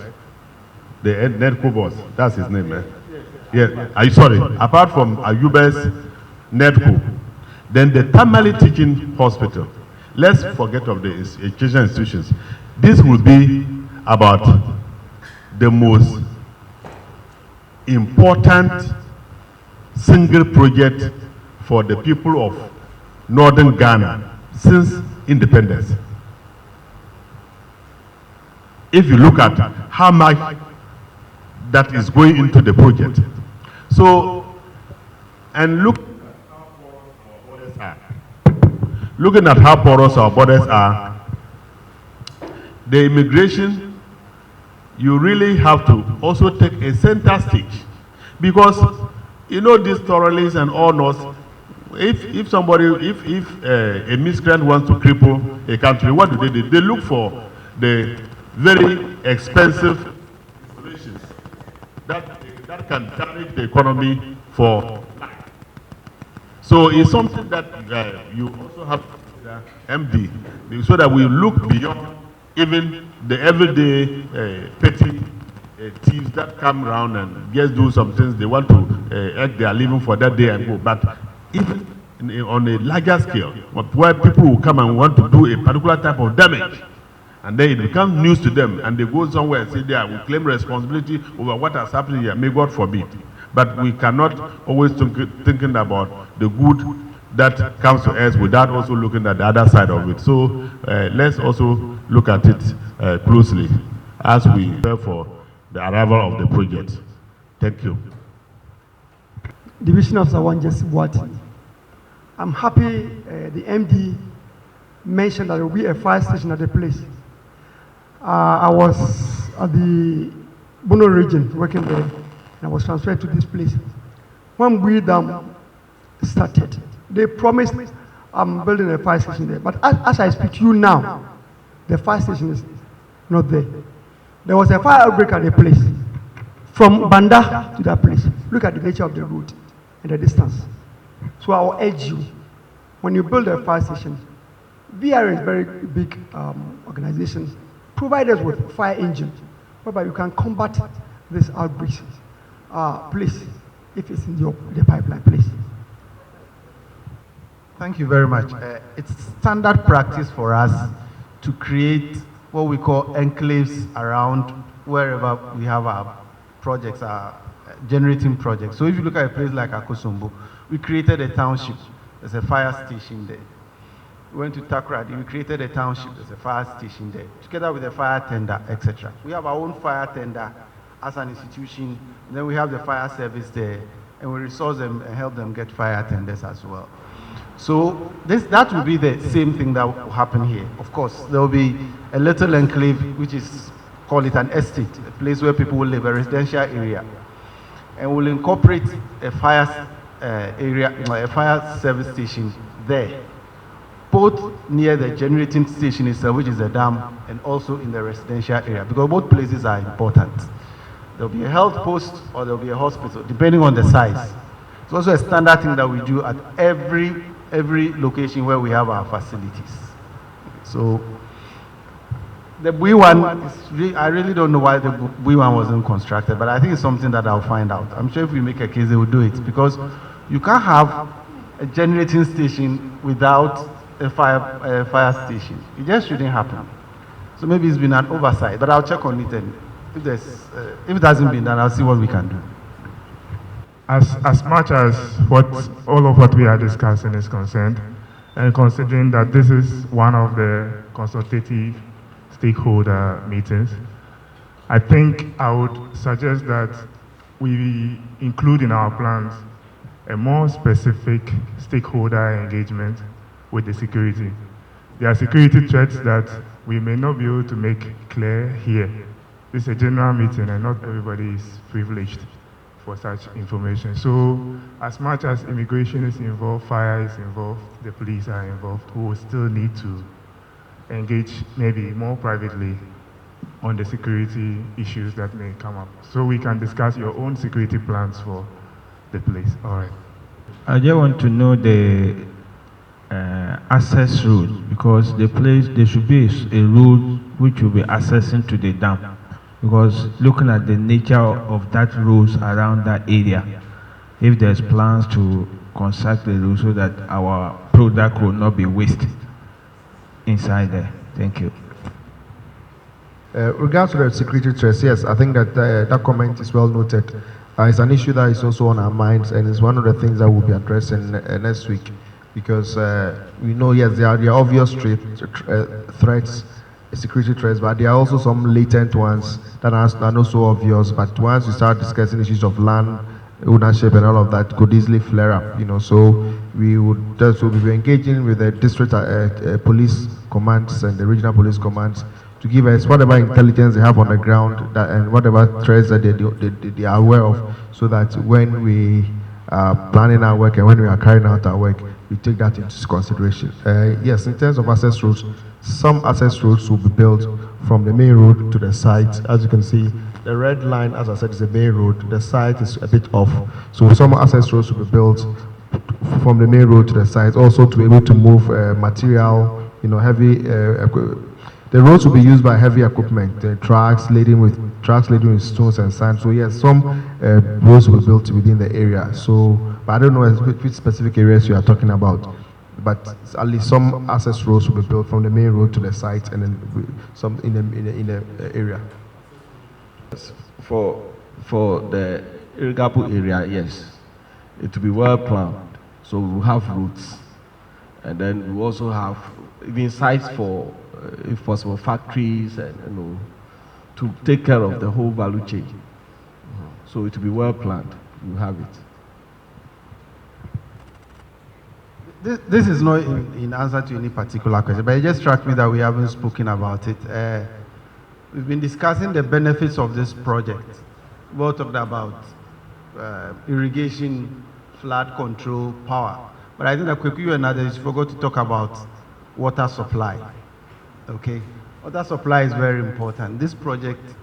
The NER boss, that's his name, eh? Yeah, are you sorry? Apart from Ayube's NEDCO, then the Tamale Teaching Hospital, let's forget of the educational institutions. This will be about the most important single project for the people of northern Ghana since independence. If you look at how much that is going into the project. So, and looking at how porous our borders are, the immigration, you really have to also take a center stage. Because, you know, these thoroughly and all knows, if somebody, if a miscreant wants to cripple a country, what do? They look for the very expensive solutions that can damage the economy for life. So it's something that you also have to consider, MD, so that we look beyond even the everyday petty thieves that come around and just do some things. They want to earn their living for that day and go. But even on a larger scale, where people will come and want to do a particular type of damage, and then it becomes news to them, and they go somewhere and say they will claim responsibility over what has happened here. May God forbid. But we cannot always thinking about the good that comes to us without also looking at the other side of it. So let's also look at it closely as we prepare for the arrival of the project. Thank you. Division Officer One Jesse Boati. I'm happy the MD mentioned that there will be a fire station at the place. I was at the Bono region working there, and I was transferred to this place. When we started, they promised I'm building a fire station there. But as I speak to you now, the fire station is not there. There was a fire outbreak at the place. From Banda to that place, look at the nature of the road and the distance. So I will urge you, when you build a fire station, VR is a very big organization. Provide us with fire engine, whereby you can combat this outbreak. Please, if it's in the pipeline, please. Thank you very much. It's standard practice for us to create what we call enclaves around wherever we have our projects, our generating projects. So if you look at a place like Akosombo, we created a township. There's a fire station there. We went to Takrady, we created a township, there's a fire station there, together with a fire tender, etc. We have our own fire tender as an institution, and then we have the fire service there, and we resource them and help them get fire tenders as well. So that will be the same thing that will happen here. Of course, there will be a little enclave, which is, call it an estate, a place where people will live, a residential area, and we'll incorporate a fire area, a fire service station there, both near the generating station itself, which is a dam, and also in the residential area, because both places are important. There'll be a health post or there'll be a hospital, depending on the size. It's also a standard thing that we do at every every location where we have our facilities. So the Bui one, I really don't know why the Bui one wasn't constructed, but I think it's something that I'll find out. I'm sure if we make a case, they will do it, because you can't have a generating station without a fire station. It just shouldn't happen. So maybe it's been an oversight, but I'll check on it, and if it hasn't been done, I'll see what we can do. As much as all of what we are discussing is concerned, and considering that this is one of the consultative stakeholder meetings, I think I would suggest that we include in our plans a more specific stakeholder engagement with the security. There are security threats that we may not be able to make clear here. This is a general meeting and not everybody is privileged for such information. So as much as immigration is involved, fire is involved, the police are involved, we will still need to engage maybe more privately on the security issues that may come up. So we can discuss your own security plans for the place. All right. I just want to know the access road, because the place, there should be a road which will be accessing to the dam, because looking at the nature of that roads around that area, if there's plans to construct the road so that our product will not be wasted inside there. Thank you. Regards to the security threats, yes, I think that that comment is well noted. It's an issue that is also on our minds, and it's one of the things that we'll be addressing next week, because we know, yes, there are obvious threats, security threats, but there are also some latent ones that are not so obvious. But once we start discussing issues of land ownership and all of that, could easily flare up, you know. So we would just be engaging with the district police commands and the regional police commands to give us whatever intelligence they have on the ground, and whatever threats that they are aware of, so that when we are planning our work and when we are carrying out our work, we take that into consideration. Yes, in terms of access roads, some access roads will be built from the main road to the site. As you can see, the red line, as I said, is the main road. The site is a bit off. So some access roads will be built from the main road to the site, also to be able to move material, you know, heavy. The roads will be used by heavy equipment, trucks laden with stones and sand. So yes, some roads will be built within the area. So, but I don't know which specific areas you are talking about. But at least some access roads will be built from the main road to the site, and then some in the area. For the Irrigation area, yes, it will be well planned. So we will have routes, and then we also have even sites for, if possible, factories, and you know, to take care of the whole value chain. So it will be well planned. We have it. This is not in answer to any particular question, but it just struck me that we haven't spoken about it. We've been discussing the benefits of this project. We all talked about irrigation, flood control, power. But I think that Kwekwe and others forgot to talk about water supply. Okay? Water supply is very important. This project,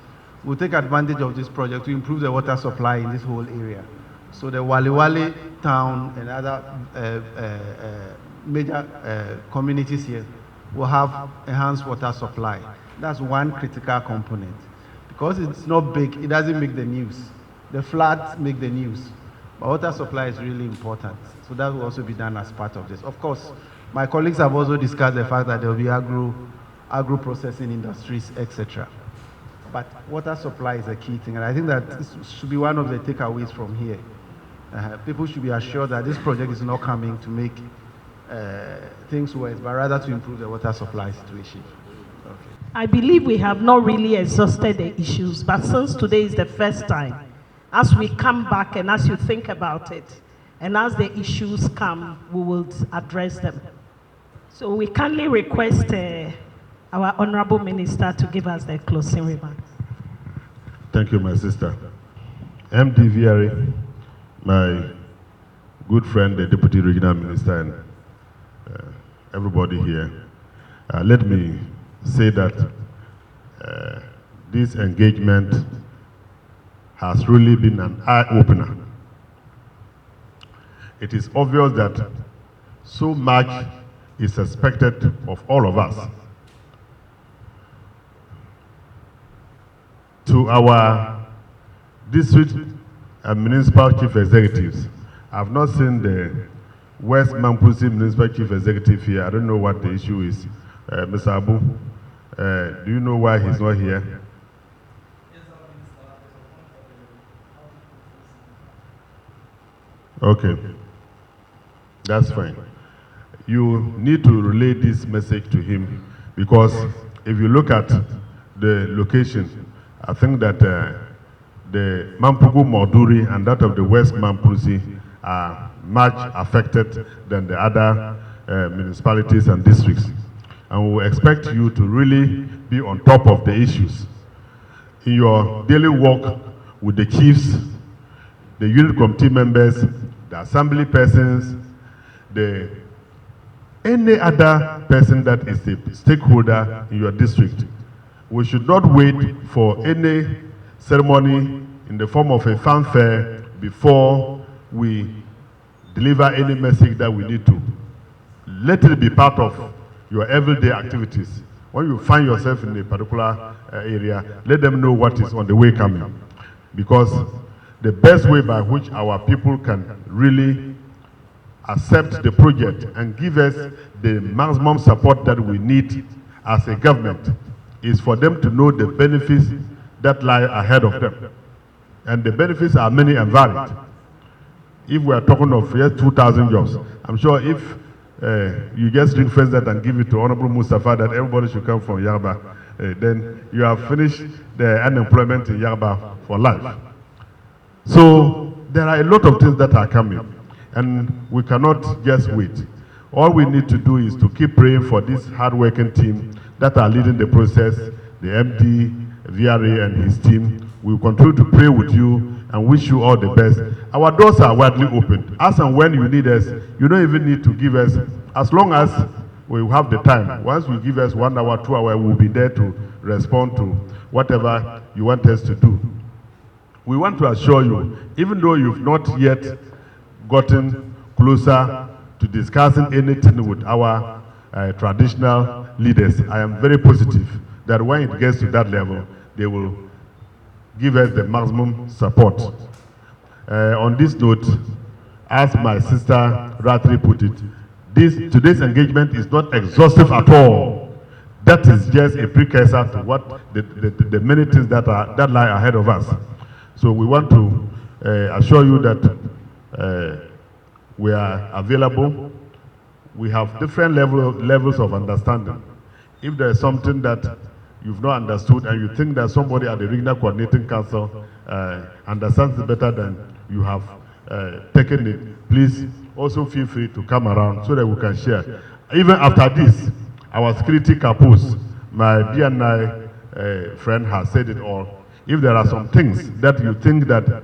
we'll take advantage of this project to improve the water supply in this whole area. So the Waliwali town and other major communities here will have enhanced water supply. That's one critical component. Because it's not big, it doesn't make the news. The floods make the news. But water supply is really important. So that will also be done as part of this. Of course, my colleagues have also discussed the fact that there will be agro-processing industries, etc. But water supply is a key thing, and I think that this should be one of the takeaways from here. People should be assured that this project is not coming to make things worse, but rather to improve the water supply situation. Okay. I believe we have not really exhausted the issues, but since today is the first time, as we come back and as you think about it, and as the issues come, we will address them. So we kindly request our Honorable Minister to give us the closing remarks. Thank you, my sister. MD VRA, my good friend, the Deputy Regional Minister, and everybody here, let me say that this engagement has really been an eye-opener. It is obvious that so much is expected of all of us. To our district and municipal chief executives, I've not seen the West Mampusi municipal chief executive here. I don't know what the issue is. Mr. Abu, do you know why he's not here? Okay, that's fine. You need to relay this message to him, because if you look at the location, I think that the Mampugu Moduri and that of the West Mampusi are much affected than the other municipalities and districts. And we expect you to really be on top of the issues. In your daily work with the chiefs, the unit committee members, the assembly persons, any other person that is a stakeholder in your district, we should not wait for any ceremony in the form of a fanfare before we deliver any message that we need to. Let it be part of your everyday activities. When you find yourself in a particular area, let them know what is on the way coming. Because the best way by which our people can really accept the project and give us the maximum support that we need as a government is for them to know the benefits that lie ahead of them. And the benefits are many and varied. If we are talking of 2,000 jobs, I'm sure if you just ring fence that and give it to Honorable Mustafa that everybody should come from Yarba, then you have finished the unemployment in Yarba for life. So there are a lot of things that are coming, and we cannot just wait. All we need to do is to keep praying for this hard-working team that are leading the process, the MD, VRA, and his team. We will continue to pray with you and wish you all the best. Our doors are widely open. As and when you need us, you don't even need to give us, as long as we have the time. Once you give us 1 hour, 2 hours, we'll be there to respond to whatever you want us to do. We want to assure you, even though you've not yet gotten closer to discussing anything with our traditional leaders, I am very positive that when it gets to that level, they will give us the maximum support. On this note, as my sister Ratri put it, today's engagement is not exhaustive at all. That is just a precursor to what the many things that lie ahead of us. So we want to assure you that we are available. We have different levels of understanding. If there is something that you've not understood and you think that somebody at the Regional Coordinating Council understands it better than you have taken it, please also feel free to come around so that we can share. Even after this, our security capos, my BNI friend has said it all. If there are some things that you think that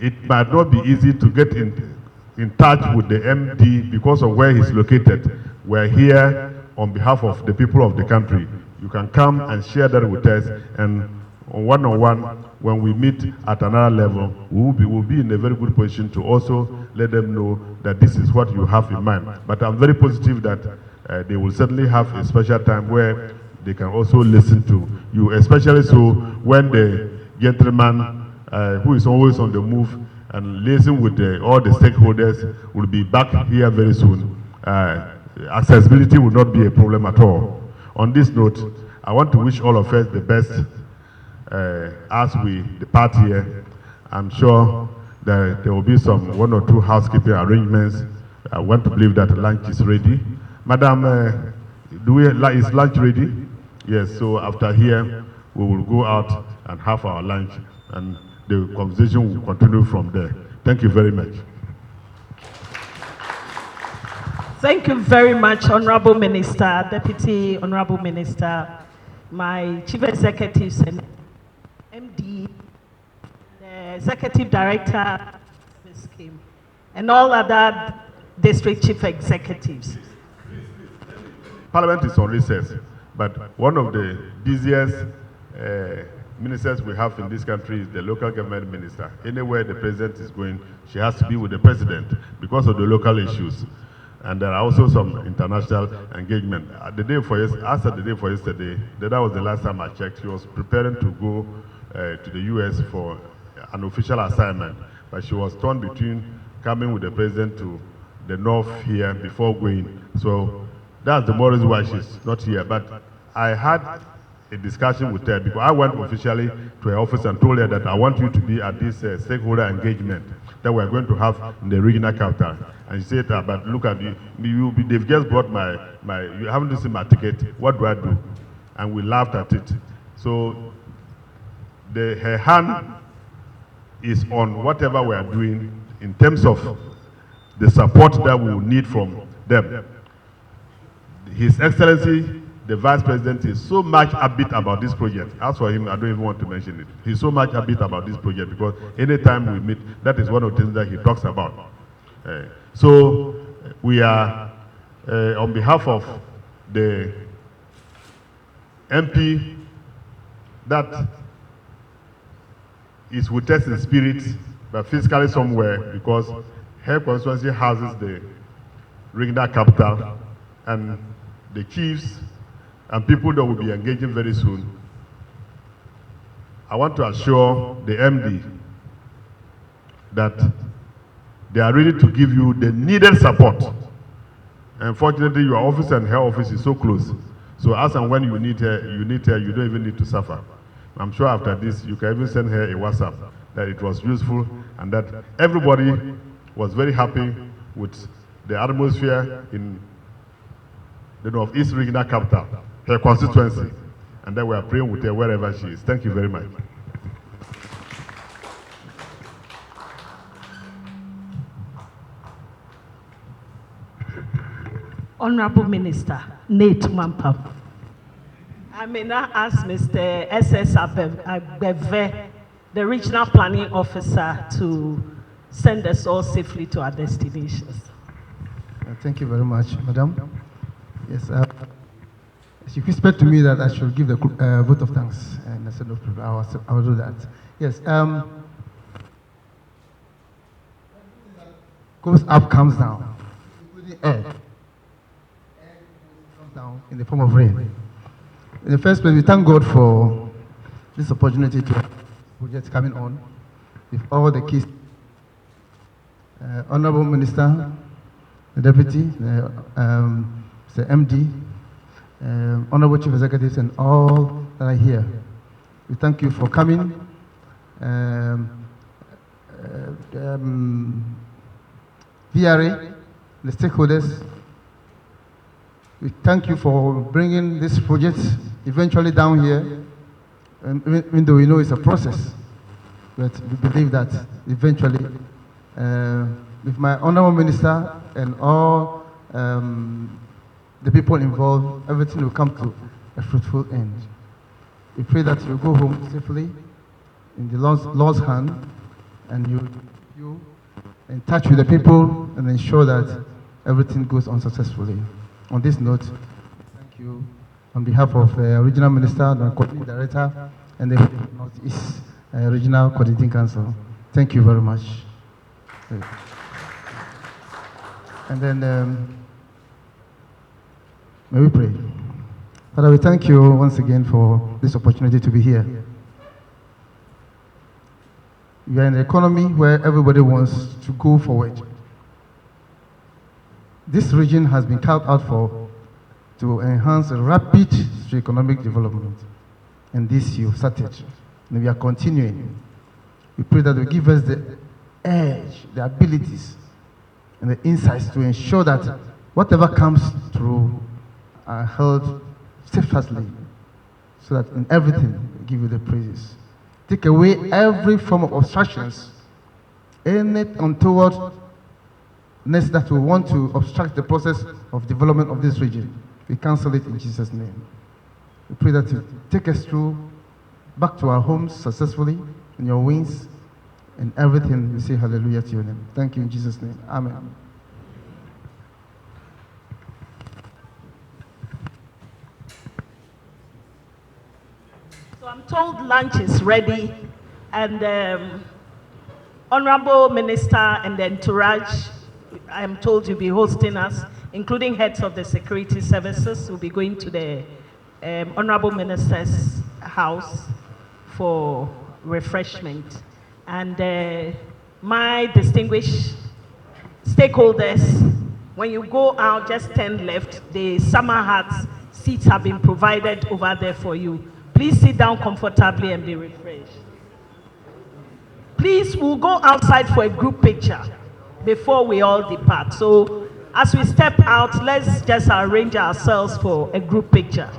it might not be easy to get in touch with the MD because of where he's located, we're here on behalf of the people of the country. You can come and share that with us, and one-on-one, when we meet at another level, we'll be in a very good position to also let them know that this is what you have in mind. But I'm very positive that they will certainly have a special time where they can also listen to you, especially so when the gentleman who is always on the move and liaising with all the stakeholders will be back here very soon. Accessibility will not be a problem at all. On this note, I want to wish all of us the best as we depart here. I'm sure that there will be some 1 or 2 housekeeping arrangements. I want to believe that lunch is ready. Madam, is lunch ready? Yes, so after here, we will go out and have our lunch, and the conversation will continue from there. Thank you very much. Thank you very much, Honorable Minister, Deputy Honorable Minister, my Chief Executives and MD, the Executive Director, Ms. Kim, and all other District Chief Executives. Parliament is on recess, but one of the busiest ministers we have in this country is the local government minister. Anywhere the president is going, she has to be with the president because of the local issues. And there are also some international engagement. As the day for yesterday, that was the last time I checked, she was preparing to go to the US for an official assignment, but she was torn between coming with the president to the north here before going. So that's the more reason why she's not here. But I had a discussion with her because I went officially to her office and told her that I want you to be at this stakeholder engagement that we're going to have in the regional capital. And she said, but look at you, they've just bought you haven't seen my ticket, what do I do? And we laughed at it. So her hand is on whatever we are doing in terms of the support that we will need from them. His Excellency, the Vice President, is so much upbeat about this project. As for him, I don't even want to mention it. He's so much upbeat about this project because anytime we meet, that is one of the things that he talks about. So we are, on behalf of the MP that is with us in spirit, but physically somewhere, because her constituency houses the regional capital, and the chiefs and people that will be engaging very soon. I want to assure the MD that they are ready to give you the needed support. Unfortunately, your office and her office is so close. So as and when you need her, you don't even need to suffer. I'm sure after this, you can even send her a WhatsApp that it was useful and that everybody was very happy with the atmosphere in the Northeast Regional Capital, her constituency, and that we are praying with her wherever she is. Thank you very much. Honorable Minister, Nate Mampam. I may now ask Mr. S.S. Abeve, the Regional Planning Officer, to send us all safely to our destinations. Thank you very much, Madam. Yes, she whispered to me that I should give the vote of thanks, and I said, no problem, I will do that. Yes, goes up, comes down, including air. Air comes down in the form of rain. In the first place, we thank God for this opportunity to project coming on with all the keys. Honorable Minister, the Deputy, the MD, Honorable Chief Executives, and all that are here. We thank you for coming. VRA, the stakeholders, we thank you for bringing this project eventually down here, even though we know it's a process, but we believe that eventually, with my Honorable Minister and all the people involved, everything will come to a fruitful end. We pray that you go home safely in the Lord's hand, and you in touch with the people and ensure that everything goes on successfully. On this note, thank you on behalf of the Regional Minister, the Coordinating Director, and the Northeast Regional Coordinating Council. Thank you very much. And then, may we pray. Father, we thank you once again for this opportunity to be here. We are in an economy where everybody wants to go forward. This region has been carved out to enhance rapid economic development. And this you've started. And we are continuing. We pray that you give us the edge, the abilities, and the insights to ensure that whatever comes through are held steadfastly, so that in everything we give you the praises. Take away every form of obstructions, any untowardness that will want to obstruct the process of development of this region. We cancel it in Jesus' name. We pray that you take us through back to our homes successfully in your wings, and everything we say hallelujah to your name. Thank you in Jesus' name. Amen. So I'm told lunch is ready, and Honorable Minister and the entourage, I am told you'll be hosting us including heads of the security services, will be going to the Honorable Minister's house for refreshment. And my distinguished stakeholders, when you go out, just turn left. The summer hats seats have been provided over there for you. Please sit down comfortably and be refreshed. Please, we'll go outside for a group picture before we all depart. So as we step out, let's just arrange ourselves for a group picture.